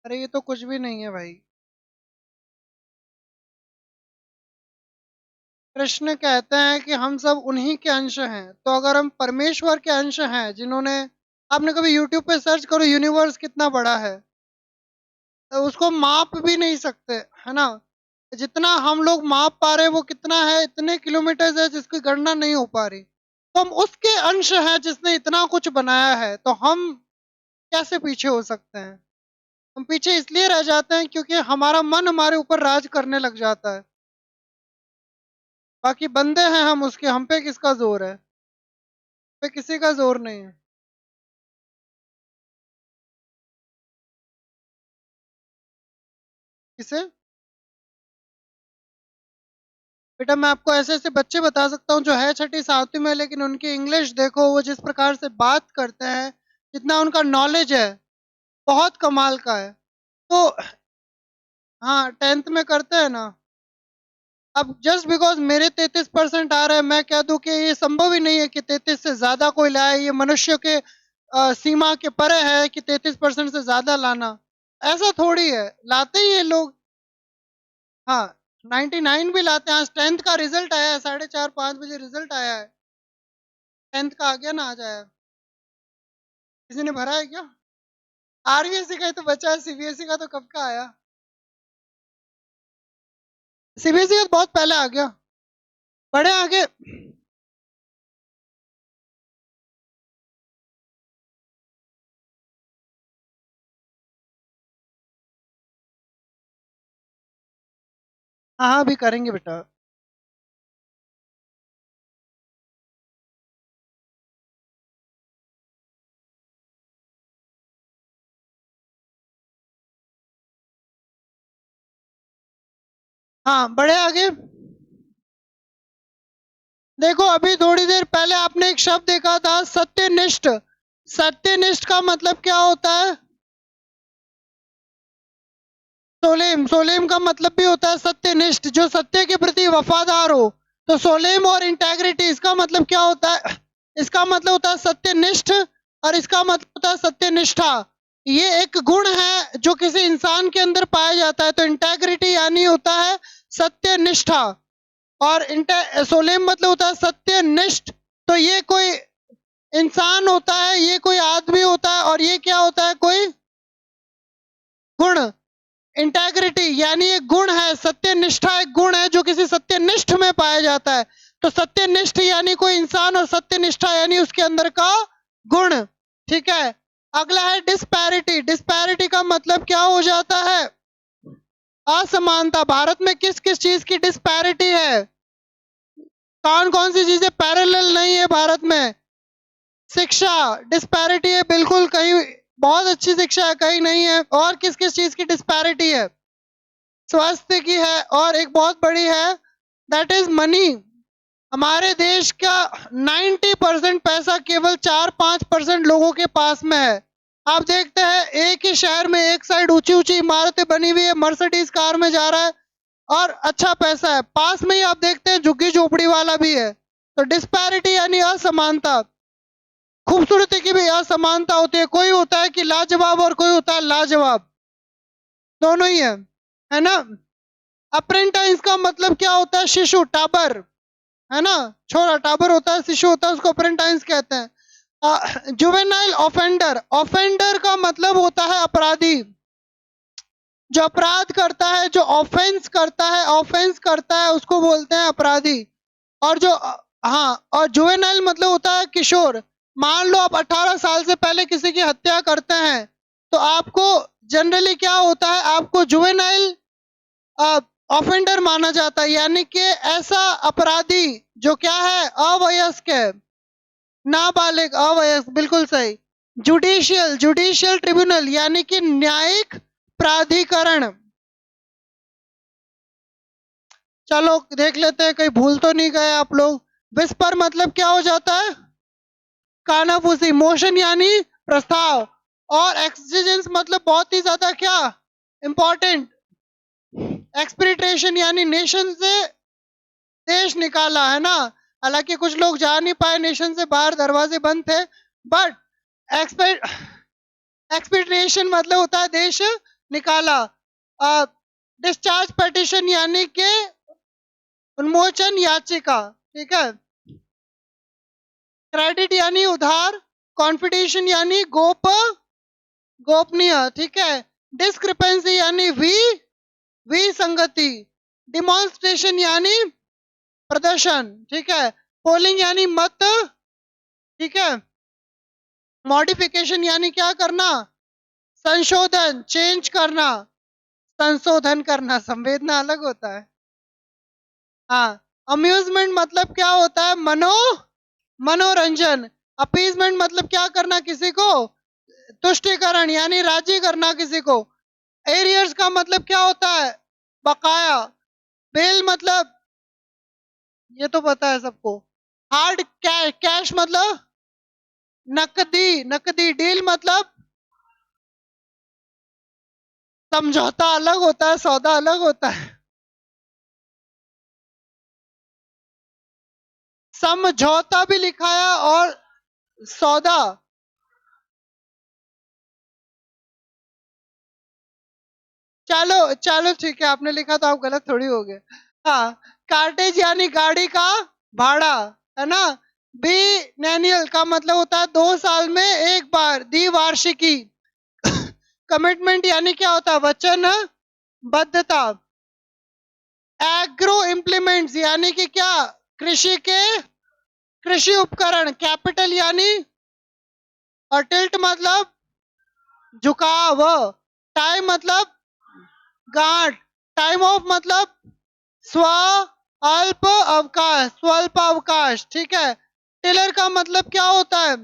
अरे ये तो कुछ भी नहीं है भाई। कृष्ण कहते हैं कि हम सब उन्हीं के अंश हैं, तो अगर हम परमेश्वर के अंश हैं जिन्होंने, आपने कभी यूट्यूब पे सर्च करो यूनिवर्स कितना बड़ा है, तो उसको माप भी नहीं सकते, है ना। जितना हम लोग माप पा रहे हैं वो कितना है, इतने किलोमीटर है जिसकी गणना नहीं हो पा रही। तो हम उसके अंश हैं जिसने इतना कुछ बनाया है, तो हम कैसे पीछे हो सकते हैं। हम पीछे इसलिए रह जाते हैं क्योंकि हमारा मन हमारे ऊपर राज करने लग जाता है। बाकी बंदे हैं हम उसके, हम पे किसका जोर है, पे किसी का जोर नहीं है। किसे, बेटा मैं आपको ऐसे ऐसे बच्चे बता सकता हूँ जो है छठी सातवीं में, लेकिन उनकी इंग्लिश देखो, वो जिस प्रकार से बात करते हैं, जितना उनका नॉलेज है, बहुत कमाल का है। तो हाँ, 10th में करते हैं ना। अब जस्ट बिकॉज मेरे 33% आ रहे हैं, मैं कह दूं कि ये संभव ही नहीं है कि 33 से ज्यादा कोई लाए, ये मनुष्य के सीमा के परे है कि 33% से ज्यादा लाना। ऐसा थोड़ी है, लाते ही ये लोग। हाँ, 99 भी लाते हैं। आज 10th का रिजल्ट आया है, 4:30-5 बजे रिजल्ट आया है। 10th का आ गया ना, आ जाए। किसी ने भरा है क्या? आरबीएसई का ही तो बचा है, सीबीएसई का तो कब का आया। सीबीएसई का तो बहुत पहले आ गया, बड़े आगे। हाँ हाँ, अभी करेंगे बेटा। हाँ, बड़े आगे। देखो अभी थोड़ी देर पहले आपने एक शब्द देखा था, सत्यनिष्ठ। सत्यनिष्ठ का मतलब क्या होता है? सोलेम, सोलेम का मतलब भी होता है सत्यनिष्ठ, जो सत्य के प्रति वफादार हो। तो सोलेम और इंटेग्रिटी, इसका मतलब क्या होता है? इसका मतलब होता है सत्यनिष्ठ, और इसका मतलब होता है सत्यनिष्ठा। ये एक गुण है जो किसी इंसान के अंदर पाया जाता है। तो इंटेग्रिटी यानी होता है सत्यनिष्ठा, और सोलेम मतलब होता है सत्यनिष्ठ। तो ये कोई इंसान होता है, ये कोई आदमी होता है, और ये क्या होता है, कोई गुण। इंटेग्रिटी यानी एक गुण है, सत्यनिष्ठा एक गुण है जो किसी सत्यनिष्ठ में पाया जाता है। तो सत्यनिष्ठ यानी कोई इंसान, और सत्यनिष्ठा यानी उसके अंदर का गुण। ठीक है, अगला है डिस्पैरिटी। डिस्पैरिटी का मतलब क्या हो जाता है, असमानता। भारत में किस किस चीज की डिस्पैरिटी है, कौन कौन सी चीजें पैरेलल नहीं है भारत में? शिक्षा डिस्पैरिटी है, बिल्कुल, कहीं बहुत अच्छी शिक्षा है, कहीं नहीं है। और किस किस चीज की डिस्पैरिटी है? स्वास्थ्य की है, और एक बहुत बड़ी है, दैट इज मनी। हमारे देश का 90% पैसा केवल 4-5% लोगों के पास में है। आप देखते हैं एक ही शहर में एक साइड ऊंची ऊंची इमारतें बनी हुई है, मर्सिडीज कार में जा रहा है और अच्छा पैसा है, पास में ही आप देखते हैं झुग्गी झोपड़ी वाला भी है। तो डिस्पैरिटी यानी असमानता। खूबसूरती की भी असमानता होती है, कोई होता है कि लाजवाब और कोई होता है लाजवाब, दोनों ही है ना। अप्रेंटाइज का मतलब क्या होता है, शिशु, टाबर, है ना, छोरा टाबर होता है, शिशु होता है, उसको अप्रेंटाइज कहते हैं। जुवेनाइल ऑफेंडर, ऑफेंडर का मतलब होता है अपराधी, जो अपराध करता है, जो ऑफेंस करता है, ऑफेंस करता है, उसको बोलते हैं अपराधी। और जो हाँ, और जुवेनाइल मतलब होता है किशोर। मान लो आप 18 साल से पहले किसी की हत्या करते हैं, तो आपको जनरली क्या होता है, आपको जुवेनाइल ऑफेंडर माना जाता है, यानी कि ऐसा अपराधी जो क्या है, अवयस्क है, नाबालिग, अवयस्क, बिल्कुल सही। जुडिशियल, जुडिशियल ट्रिब्यूनल यानी कि न्यायिक प्राधिकरण। चलो देख लेते हैं कहीं भूल तो नहीं गए आप लोग। विस्पर मतलब क्या हो जाता है, कानाफूसी। मोशन यानी प्रस्ताव। और एक्सजेंस मतलब बहुत ही ज्यादा क्या इंपॉर्टेंट, एक्सपेक्टेशन यानी नेशन से देश निकाला, है ना। हालांकि कुछ लोग जा नहीं पाए नेशन से बाहर, दरवाजे बंद थे, बट एक्सपेक्टेशन मतलब होता है देश निकाला। डिस्चार्ज पिटिशन यानी कि उन्मोचन याचिका, ठीक है। क्रेडिट यानी उधार, कॉन्फिडेंशियल यानी गोपनीय, ठीक है। डिस्क्रिपेंसी यानी विसंगति, डिमॉन्स्ट्रेशन यानी प्रदर्शन, ठीक है। पोलिंग यानी मत, ठीक है। मॉडिफिकेशन यानी क्या करना, संशोधन, चेंज करना, संशोधन करना, संवेदना अलग होता है। हाँ, अम्यूजमेंट मतलब क्या होता है, मनोरंजन। अपीजमेंट मतलब क्या करना, किसी को तुष्टिकरण यानी राजी करना किसी को। एरियर्स का मतलब क्या होता है, बकाया। बेल मतलब, ये तो पता है सबको। हार्ड कैश मतलब नकदी, नकदी। डील मतलब समझौता अलग होता है, सौदा अलग होता है। समझौता भी लिखाया और सौदा। चलो चलो ठीक है, आपने लिखा तो आप गलत थोड़ी हो गए। हाँ, कार्टेज यानी गाड़ी का भाड़ा, है ना। बी नैनियल का मतलब होता है 2 साल में एक बार, द्विवार्षिकी। कमिटमेंट यानी क्या होता है, वचनबद्धता। एग्रो इम्प्लीमेंट्स यानी कि क्या, कृषि के कृषि उपकरण। कैपिटल यानी, और टिल्ट मतलब झुकाव। टाइम मतलब गांठ। टाइम ऑफ मतलब स्व अल्प अवकाश, स्वल्प अवकाश, ठीक है। टिलर का मतलब क्या होता है,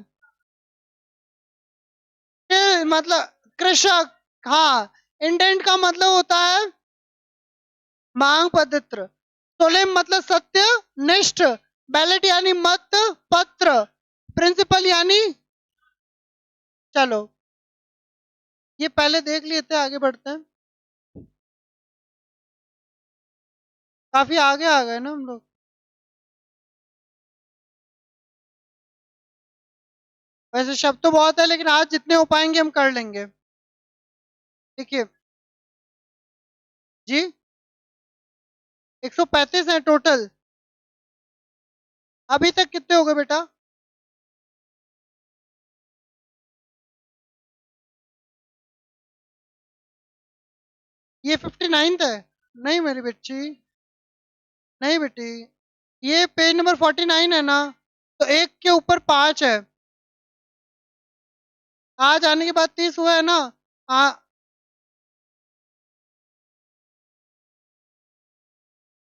टिल मतलब कृषक। हाँ, इंडेंट का मतलब होता है मांग पत्र। सोलेम मतलब सत्य निष्ठ। बैलेट यानी मत पत्र। प्रिंसिपल यानी, चलो ये पहले देख लेते हैं, आगे बढ़ते हैं। काफी आगे आ गए ना हम लोग। वैसे शब्द तो बहुत है, लेकिन आज जितने हो पाएंगे हम कर लेंगे। देखिए जी, 135 है टोटल। अभी तक कितने हो गए बेटा? ये 59th है? नहीं मेरी बच्ची, नहीं बेटी, ये पेज नंबर 49 है ना, तो एक के ऊपर 5 है। आज आने के बाद 30 हुआ है ना। हाँ,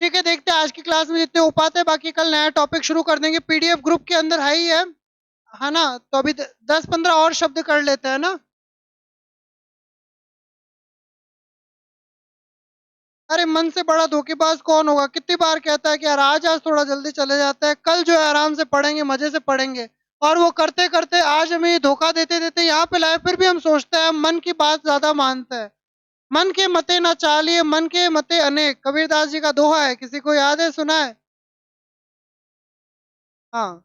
ठीक है, देखते हैं आज की क्लास में जितने हो पाते हैं, बाकी कल नया टॉपिक शुरू कर देंगे। पीडीएफ ग्रुप के अंदर है ही है ना? तो अभी 10-15 और शब्द कर लेते हैं ना। अरे मन से बड़ा धोखेबाज कौन होगा? कितनी बार कहता है कि यार आज थोड़ा जल्दी चले जाते हैं, कल जो है आराम से पढ़ेंगे, मजे से पढ़ेंगे। और वो करते करते आज हमें ये धोखा देते देते यहाँ पे लाए, फिर भी हम सोचते हैं, मन की बात ज्यादा मानते हैं। मन के मते ना चालिए, मन के मते अनेक, कबीरदास जी का दोहा है, किसी को याद है, सुना है? हाँ,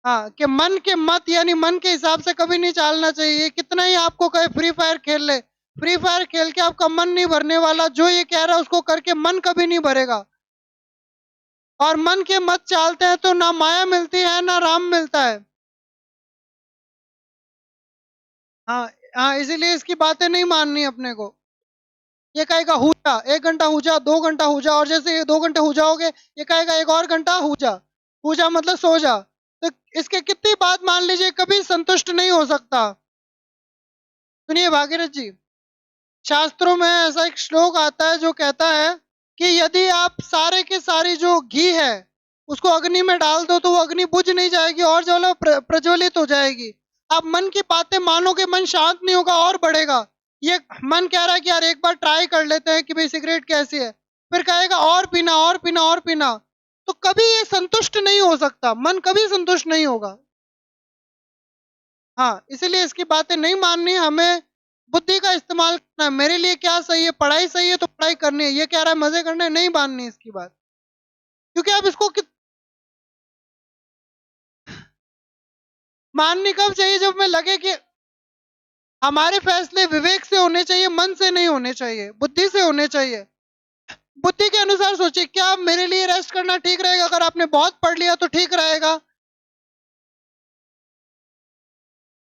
हाँ, कि मन के मत यानी मन के हिसाब से कभी नहीं चालना चाहिए। कितना ही आपको कहे फ्री फायर खेल ले, फ्री फायर खेल के आपका मन नहीं भरने वाला। जो ये कह रहा है उसको करके मन कभी नहीं भरेगा। और मन के मत चालते हैं तो ना माया मिलती है ना राम मिलता है। हाँ, हाँ, इसीलिए इसकी बातें नहीं माननी अपने को। ये कहेगा हो जा, 1 घंटा हो जा, 2 घंटा हो जा, और जैसे ये 2 घंटे हो जाओगे, ये कहेगा 1 और घंटा हो जा। हो जा मतलब सो जा। तो इसके कितनी बात मान लीजिए, कभी संतुष्ट नहीं हो सकता। सुनिए भागीरथ जी, शास्त्रों में ऐसा एक श्लोक आता है जो कहता है कि यदि आप सारे के सारी जो घी है उसको अग्नि में डाल दो, तो वो अग्नि बुझ नहीं जाएगी और जो है ना प्रज्वलित हो जाएगी। आप मन की बातें मानोगे, मन शांत नहीं होगा और बढ़ेगा। ये मन कह रहा है कि यार एक बार ट्राई कर लेते हैं कि भाई सिगरेट कैसी है, फिर कहेगा और पीना और पीना और पीना। तो कभी ये संतुष्ट नहीं हो सकता, मन कभी संतुष्ट नहीं होगा। हाँ, इसीलिए इसकी बातें नहीं माननी, हमें बुद्धि का इस्तेमाल करना है। मेरे लिए क्या सही है, पढ़ाई सही है तो पढ़ाई करनी है। ये कह रहा है मजे करने हैं, नहीं माननी इसकी बात। क्योंकि आप इसको माननी कब चाहिए? जब हमें लगे कि हमारे फैसले विवेक से होने चाहिए, मन से नहीं होने चाहिए, बुद्धि से होने चाहिए। बुद्धि के अनुसार सोचिए, क्या मेरे लिए रेस्ट करना ठीक रहेगा? अगर आपने बहुत पढ़ लिया तो ठीक रहेगा।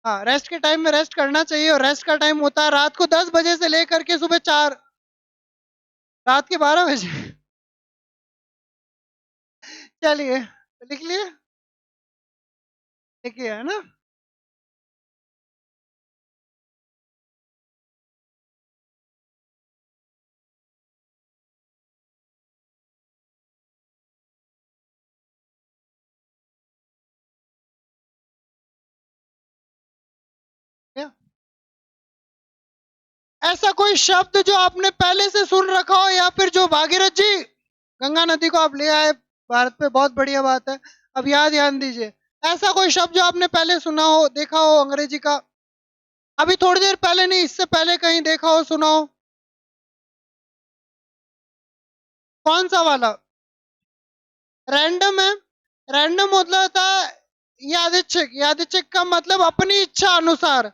हाँ, रेस्ट के टाइम में रेस्ट करना चाहिए, और रेस्ट का टाइम होता है रात को 10 बजे से लेकर के सुबह 4, रात के 12 बजे। चलिए, लिख लिए, लिखिए, है ना? क्या? ऐसा कोई शब्द जो आपने पहले से सुन रखा हो, या फिर जो भागीरथ जी, गंगा नदी को आप ले आए भारत पे, बहुत बढ़िया बात है। अब यहाँ ध्यान दीजिए, ऐसा कोई शब्द जो आपने पहले सुना हो, देखा हो अंग्रेजी का, अभी थोड़ी देर पहले नहीं, इससे पहले कहीं देखा हो, सुना हो? कौन सा वाला? रैंडम है। रैंडम मतलब होता है यादृच्छिक। यादृच्छिक का मतलब अपनी इच्छा अनुसार,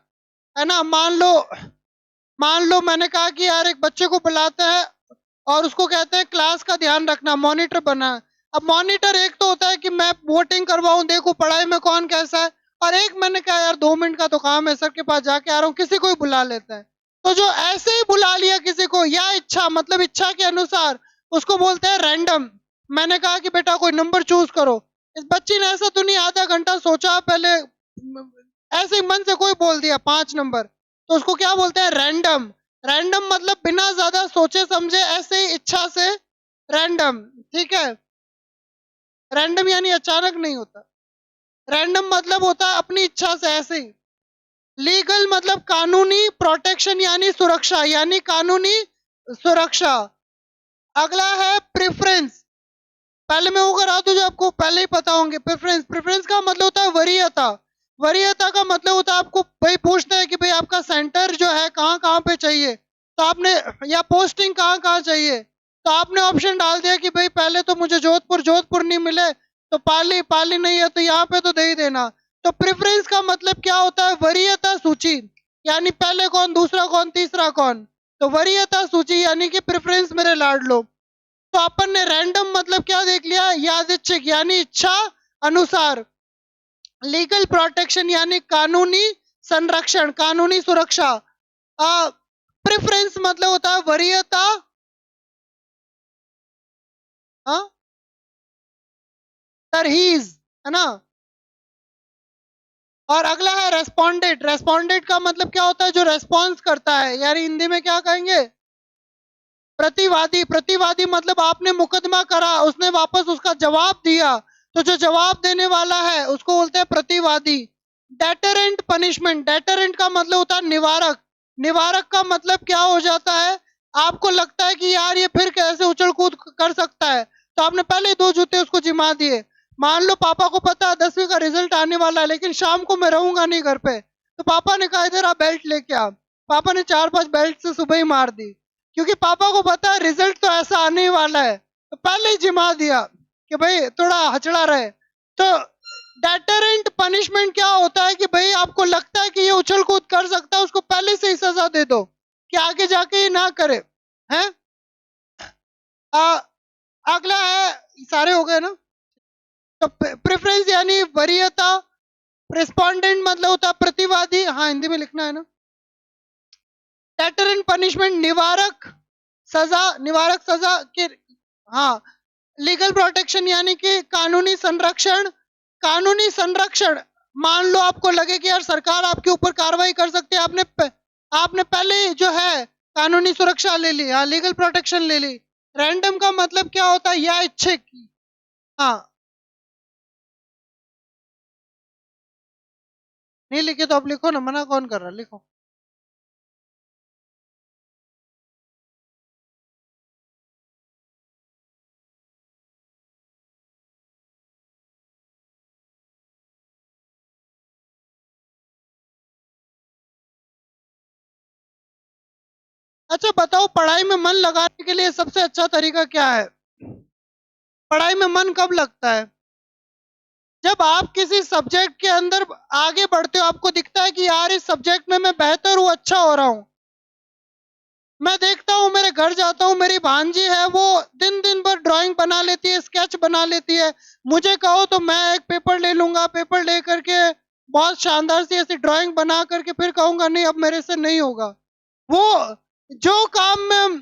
है ना? मान लो मैंने कहा कि यार एक बच्चे को बुलाते हैं और उसको कहते हैं क्लास का ध्यान रखना, मॉनिटर बना है। अब मॉनिटर एक तो होता है कि मैं वोटिंग करवाऊं, देखूं पढ़ाई में कौन कैसा है, और एक मैंने कहा यार 2 मिनट का तो काम है, सर के पास जाके आ रहा हूँ, किसी को ही बुला लेता है। तो जो ऐसे ही बुला लिया किसी को, या इच्छा मतलब इच्छा के अनुसार, उसको बोलते हैं रैंडम। मैंने कहा कि बेटा कोई नंबर चूज करो, इस बच्ची ने ऐसा तो नहीं आधा घंटा सोचा पहले, ऐसे ही मन से कोई बोल दिया 5 नंबर, तो उसको क्या बोलते हैं? रैंडम। रैंडम मतलब बिना ज्यादा सोचे समझे, ऐसे ही इच्छा से, रैंडम। ठीक है? रैंडम यानी अचानक नहीं होता। रैंडम मतलब होता है अपनी इच्छा से, ऐसे ही। लीगल मतलब कानूनी, प्रोटेक्शन यानी सुरक्षा, यानी कानूनी सुरक्षा। अगला है प्रेफरेंस। पहले मैं वो करा दूं जो आपको पहले ही पता होंगे। प्रेफरेंस, प्रेफरेंस का मतलब होता है वरीयता। वरीयता का मतलब होता है आपको भाई पूछते हैं कि भाई आपका सेंटर जो है कहाँ कहाँ पे चाहिए, तो आपने, या पोस्टिंग कहाँ कहाँ चाहिए, तो आपने ऑप्शन डाल दिया कि भाई पहले तो मुझे जोधपुर, जोधपुर नहीं मिले तो पाली, पाली नहीं है तो यहाँ पे तो दे ही देना। तो प्रेफरेंस का मतलब क्या होता है? वरीयता सूची, यानी पहले कौन, दूसरा कौन, तीसरा कौन। तो वरीयता सूची यानी कि प्रेफरेंस मेरे लाडलो। तो अपन ने रैंडम मतलब क्या देख लिया, यादृच्छिक यानी इच्छा अनुसार। लीगल प्रोटेक्शन यानी कानूनी संरक्षण, कानूनी सुरक्षा। प्रेफरेंस मतलब होता है वरीयता, हाँ, तरहीज, है ना। और अगला है रेस्पोंडेंट। रेस्पोंडेंट का मतलब क्या होता है, जो रेस्पॉन्स करता है, यानी हिंदी में क्या कहेंगे, प्रतिवादी। प्रतिवादी मतलब आपने मुकदमा करा, उसने वापस उसका जवाब दिया, तो जो जवाब देने वाला है उसको बोलते हैं प्रतिवादी। Deterrent punishment. डेटरेंट का मतलब होता है निवारक। निवारक का मतलब क्या हो जाता है, आपको लगता है कि यार ये फिर कैसे उछल कूद कर सकता है, तो आपने पहले 2 जूते उसको जिमा दिए। मान लो पापा को पता है 10वीं का रिजल्ट आने वाला है, लेकिन शाम को मैं रहूंगा नहीं घर पे, तो पापा ने कहा इधर आ बेल्ट लेके आ। पापा ने 4-5 बेल्ट से सुबह ही मार दी, क्योंकि पापा को पता है रिजल्ट तो ऐसा आने ही वाला है, तो पहले ही जिमा दिया कि भाई थोड़ा हचड़ा रहे। तो डेटरेंट पनिशमेंट क्या होता है कि भाई आपको लगता है कि ये उछल कूद कर सकता है, उसको पहले से ही सजा दे दो कि आगे जाके ये ना करे, हैं। अगला है, सारे हो गए ना। तो प्रेफरेंस यानी वरीयता। रिस्पोंडेंट मतलब होता है प्रतिवादी, हाँ हिंदी में लिखना है ना। डेटरेंट पनिशमेंट निवारक सजा, निवारक सजा के, हाँ। लीगल प्रोटेक्शन यानी कि कानूनी संरक्षण। कानूनी संरक्षण, मान लो आपको लगे कि यार सरकार आपके ऊपर कार्रवाई कर सकती है, आपने पहले ही जो है कानूनी सुरक्षा ले ली, हाँ लीगल प्रोटेक्शन ले ली। रैंडम का मतलब क्या होता है, या इच्छिक, हाँ। नहीं लिखे तो आप लिखो ना, मना कौन कर रहा, लिखो। अच्छा बताओ, पढ़ाई में मन लगाने के लिए सबसे अच्छा तरीका क्या है। पढ़ाई में मन कब लगता है, जब आप किसी सब्जेक्ट के अंदर आगे बढ़ते हो, आपको दिखता है कि यार इस सब्जेक्ट में मैं बेहतर हूँ, अच्छा हो रहा हूँ। मैं देखता हूँ, मेरे घर जाता हूँ, मेरी भांजी है, वो दिन दिन भर ड्राइंग बना लेती है, स्केच बना लेती है। मुझे कहो तो मैं एक पेपर ले लूंगा, पेपर ले करके बहुत शानदार सी ऐसी ड्राइंग बना करके फिर कहूंगा नहीं अब मेरे से नहीं होगा। वो जो काम में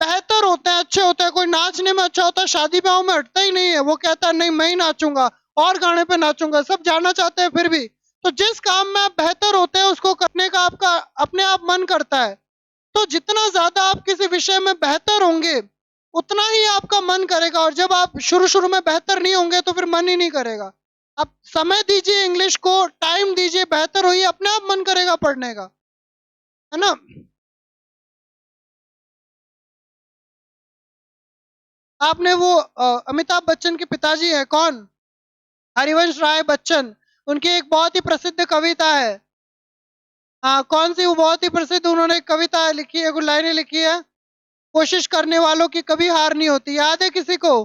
बेहतर होते हैं, अच्छे होते हैं, कोई नाचने में अच्छा होता है, शादी ब्याह में हटता ही नहीं है, वो कहता है नहीं मैं ही नाचूंगा और गाने पे नाचूंगा, सब जाना चाहते हैं फिर भी। तो जिस काम में आप बेहतर होते हैं उसको करने का आपका अपने आप मन करता है। तो जितना ज्यादा आप किसी विषय में बेहतर होंगे, उतना ही आपका मन करेगा, और जब आप शुरू शुरू में बेहतर नहीं होंगे तो फिर मन ही नहीं करेगा। आप समय दीजिए, इंग्लिश को टाइम दीजिए, बेहतर होइए, अपने आप मन करेगा पढ़ने का, है ना। आपने वो अमिताभ बच्चन के पिताजी है कौन, हरिवंश राय बच्चन, उनकी एक बहुत ही प्रसिद्ध कविता है। हाँ कौन सी, वो बहुत ही प्रसिद्ध उन्होंने एक कविता लिखी है, कुछ लाइनें लिखी है। कोशिश करने वालों की कभी हार नहीं होती, याद है किसी को।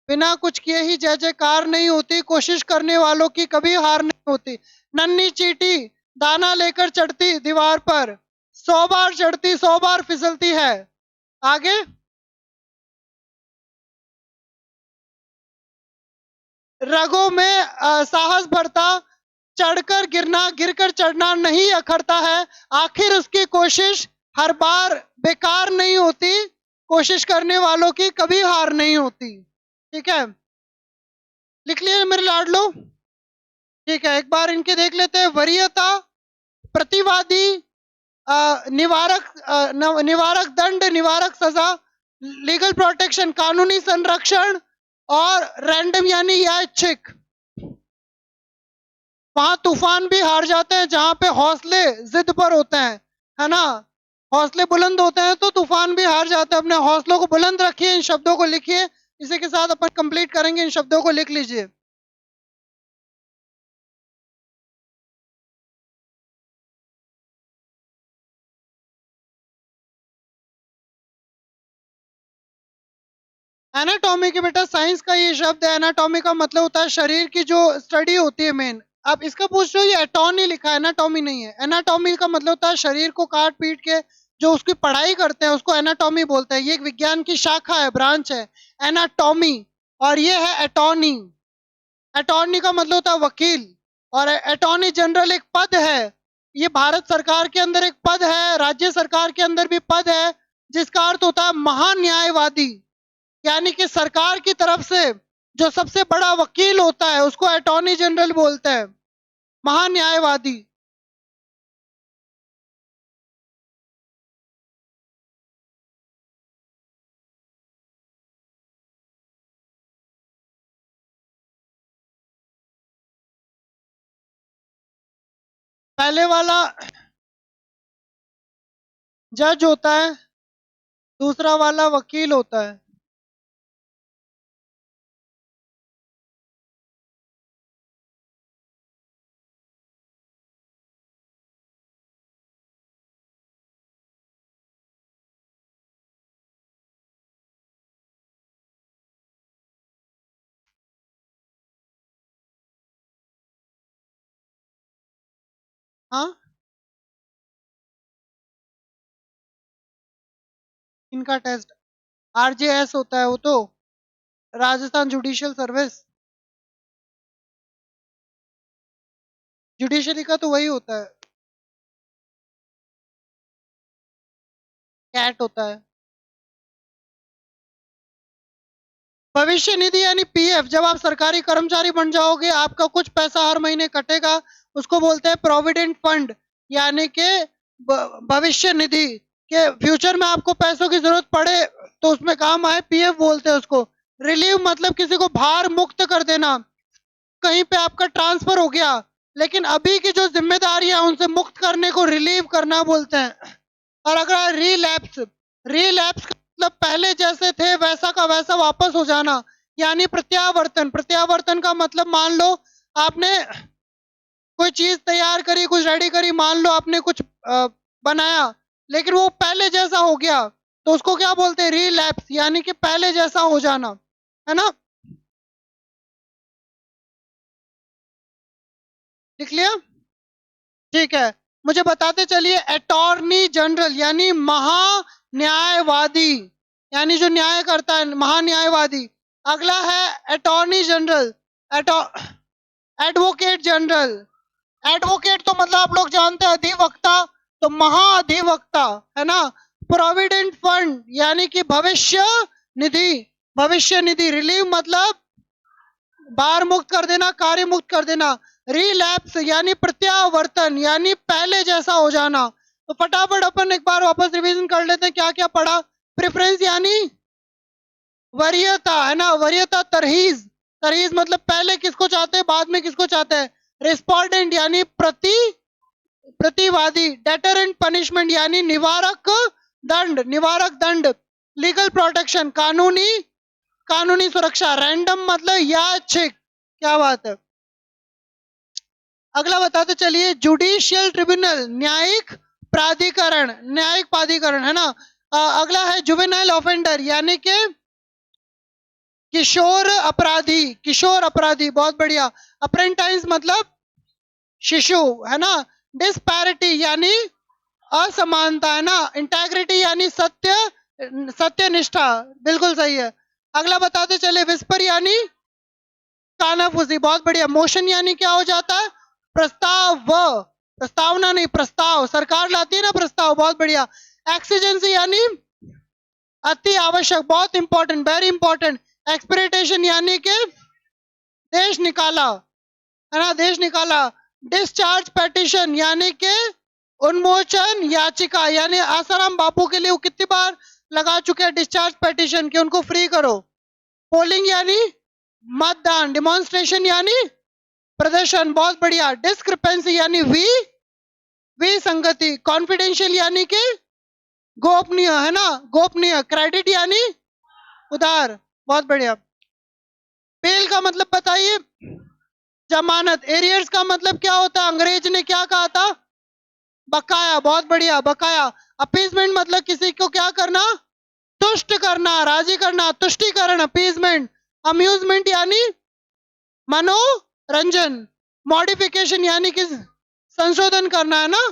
बिना कुछ किए ही जय जयकार नहीं होती, कोशिश करने वालों की कभी हार नहीं होती। नन्ही चींटी दाना लेकर चढ़ती दीवार पर, 100 बार चढ़ती 100 बार फिसलती है। आगे, रगों में साहस भरता, चढ़कर गिरना गिरकर चढ़ना नहीं अखरता है, आखिर उसकी कोशिश हर बार बेकार नहीं होती, कोशिश करने वालों की कभी हार नहीं होती। ठीक है, लिख लिए मेरे लाडलो। ठीक है, एक बार इनके देख लेते हैं। वरीयता, प्रतिवादी, निवारक, निवारक दंड, निवारक सजा, लीगल प्रोटेक्शन कानूनी संरक्षण, और रैंडम यानी यादृच्छिक। वहां तूफान भी हार जाते हैं जहां पे हौसले जिद पर होते हैं, है ना। हौसले बुलंद होते हैं तो तूफान भी हार जाते हैं। अपने हौसलों को बुलंद रखिए, इन शब्दों को लिखिए। इसी के साथ अपन कंप्लीट करेंगे, इन शब्दों को लिख लीजिए। एनाटॉमी के बेटा साइंस का ये शब्द है, एनाटॉमी का मतलब होता है शरीर की जो स्टडी होती है मेन, आप इसका पूछ रहे हो, ये एटॉर्नी लिखा है, एनाटॉमी नहीं है। एनाटॉमी का मतलब होता है शरीर को काट पीट के जो उसकी पढ़ाई करते हैं उसको एनाटॉमी बोलते हैं। ये एक विज्ञान की शाखा है, ब्रांच है, एनाटॉमी। और ये है एटॉर्नी। अटॉर्नी का मतलब होता है वकील। और अटॉर्नी जनरल एक पद है, ये भारत सरकार के अंदर एक पद है, राज्य सरकार के अंदर भी पद है, जिसका अर्थ होता है महान्यायवादी। यानी कि सरकार की तरफ से जो सबसे बड़ा वकील होता है उसको अटॉर्नी जनरल बोलते हैं, महान्यायवादी। पहले वाला जज होता है, दूसरा वाला वकील होता है। हाँ, इनका टेस्ट आरजेएस होता है, वो तो राजस्थान जुडिशियल सर्विस, जुडिशरी का तो वही होता है, कैट होता है। भविष्य निधि यानी पीएफ, जब आप सरकारी कर्मचारी बन जाओगे आपका कुछ पैसा हर महीने कटेगा, उसको बोलते हैं प्रोविडेंट फंड। यानी कि भविष्य निधि के फ्यूचर में आपको पैसों की जरूरत पड़े तो उसमें काम आए, पीएफ बोलते हैं उसको। रिलीव मतलब किसी को भार मुक्त कर देना, कहीं पे आपका ट्रांसफर हो गया लेकिन अभी की जो जिम्मेदारियां उनसे मुक्त करने को रिलीव करना बोलते हैं। और अगर रिलैप्स, रिलैप्स का मतलब पहले जैसे थे वैसा का वैसा वापस हो जाना, यानी प्रत्यावर्तन। प्रत्यावर्तन का मतलब मान लो आपने कोई चीज तैयार करी, कुछ रेडी करी, मान लो आपने कुछ बनाया लेकिन वो पहले जैसा हो गया तो उसको क्या बोलते हैं, रिलैप्स, यानी कि पहले जैसा हो जाना, है ना। लिख लिया, ठीक है। मुझे बताते चलिए, अटॉर्नी जनरल यानी महान्यायवादी, यानी जो न्याय करता है, महान्यायवादी। अगला है attorney general, advocate general. Advocate तो मतलब आप लोग जानते हैं अधिवक्ता, तो महाधिवक्ता, है ना। प्रोविडेंट फंड यानी कि भविष्य निधि, भविष्य निधि। रिलीव मतलब बार मुक्त कर देना, कार्य मुक्त कर देना। रिलैप्स यानी प्रत्यावर्तन, यानी पहले जैसा हो जाना। तो फटाफट अपन एक बार वापस रिवीजन कर लेते हैं क्या क्या पढ़ा। प्रेफरेंस यानी वरीयता, है ना, वरीयता। तरहीज, तरहीज मतलब पहले किसको चाहते हैं बाद में किसको चाहते हैं। रिस्पोंडेंट यानी प्रतिवादी। डेटरेंट पनिशमेंट यानी निवारक दंड, निवारक दंड। लीगल प्रोटेक्शन कानूनी, कानूनी सुरक्षा। रैंडम मतलब यादृच्छिक, क्या बात है। अगला बताते चलिए, जुडिशियल ट्रिब्यूनल न्यायिक प्राधिकरण, न्यायिक प्राधिकरण, है ना। अगला है जुवेनाइल ऑफेंडर यानी कि किशोर अपराधी, किशोर अपराधी, बहुत बढ़िया। अप्रेंटाइज मतलब शिशु, है ना। डिस्पैरिटी यानी असमानता, है ना। इंटेग्रिटी यानी सत्य, सत्यनिष्ठा, बिल्कुल सही है। अगला बताते चले, विस्पर यानी कानाफूसी, बहुत बढ़िया। मोशन यानी क्या हो जाता है, प्रस्ताव, प्रस्तावना नहीं प्रस्ताव, सरकार लाती है ना प्रस्ताव, बहुत बढ़िया। एक्सीजेंसी यानी अति आवश्यक, बहुत इंपॉर्टेंट, वेरी इंपॉर्टेंट। एक्सपेक्टेशन यानी कि देश निकाला, है ना, देश निकाला। डिस्चार्ज पेटिशन यानी कि उन्मोचन याचिका, यानी आसाराम बापू के लिए वो कितनी बार लगा चुके हैं डिस्चार्ज पेटिशन कि उनको फ्री करो। पोलिंग यानी मतदान। डिमॉन्स्ट्रेशन यानी प्रदर्शन, बहुत बढ़िया। डिस्क्रिपेंसी यानी विसंगति। कॉन्फिडेंशियल यानी कि गोपनीय, है ना, गोपनीय। क्रेडिट यानी उधार, बहुत बढ़िया। बेल का मतलब बताइए, जमानत। एरियर्स का मतलब क्या होता है, अंग्रेज ने क्या कहा था, बकाया, बहुत बढ़िया, बकाया। अपीजमेंट मतलब किसी को क्या करना, तुष्ट करना, राजी करना, तुष्टिकरण, अपीजमेंट। अम्यूजमेंट यानी मनोरंजन। मॉडिफिकेशन यानी कि संशोधन करना है ना।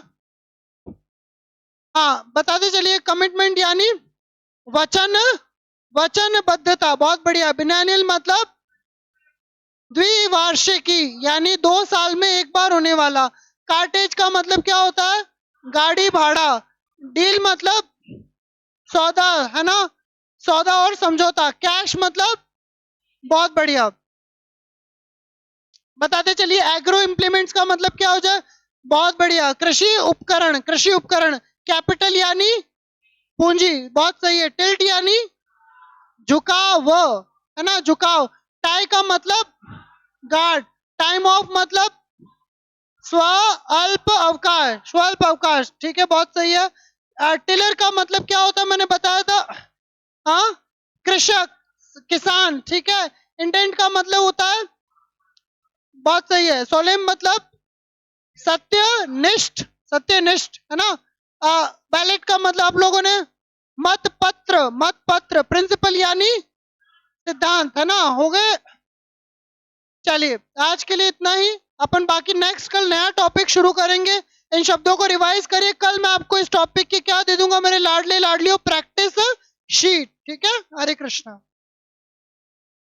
हाँ, बताते चलिए। कमिटमेंट यानी वचन, वचनबद्धता, बहुत बढ़िया। बिनानियल मतलब द्विवार्षिकी यानी 2 साल में एक बार होने वाला। कार्टेज का मतलब क्या होता है? गाड़ी भाड़ा। डील मतलब सौदा, है ना, सौदा और समझौता। कैश मतलब, बहुत बढ़िया, बताते चलिए। एग्रो इम्प्लीमेंट्स का मतलब क्या हो जाए? बहुत बढ़िया, कृषि उपकरण, कृषि उपकरण। कैपिटल यानी पूंजी, बहुत सही है। टिल्ट यानी झुकाव, है ना, झुकाव। टाई का मतलब गार्ड। टाइम ऑफ मतलब स्वल्प अवकाश, स्वल्प अवकाश, ठीक है, बहुत सही है। टिलर का मतलब क्या होता है, मैंने बताया था, हाँ, कृषक, किसान, ठीक है। इंटेंट का मतलब होता है, बहुत सही है, सोलेम मतलब सत्यनिष्ठ, सत्यनिष्ठ, है ना। बैलेट का मतलब आप लोगों ने मत पत्र, मत पत्र। प्रिंसिपल यानी सिद्धांत, है ना, हो गए। चलिए आज के लिए इतना ही। अपन बाकी नेक्स्ट कल नया टॉपिक शुरू करेंगे। इन शब्दों को रिवाइज करिए। कल मैं आपको इस टॉपिक की क्या दे दूंगा, मेरे लाडले लाडलियों, प्रैक्टिस शीट, ठीक है। हरे कृष्णा।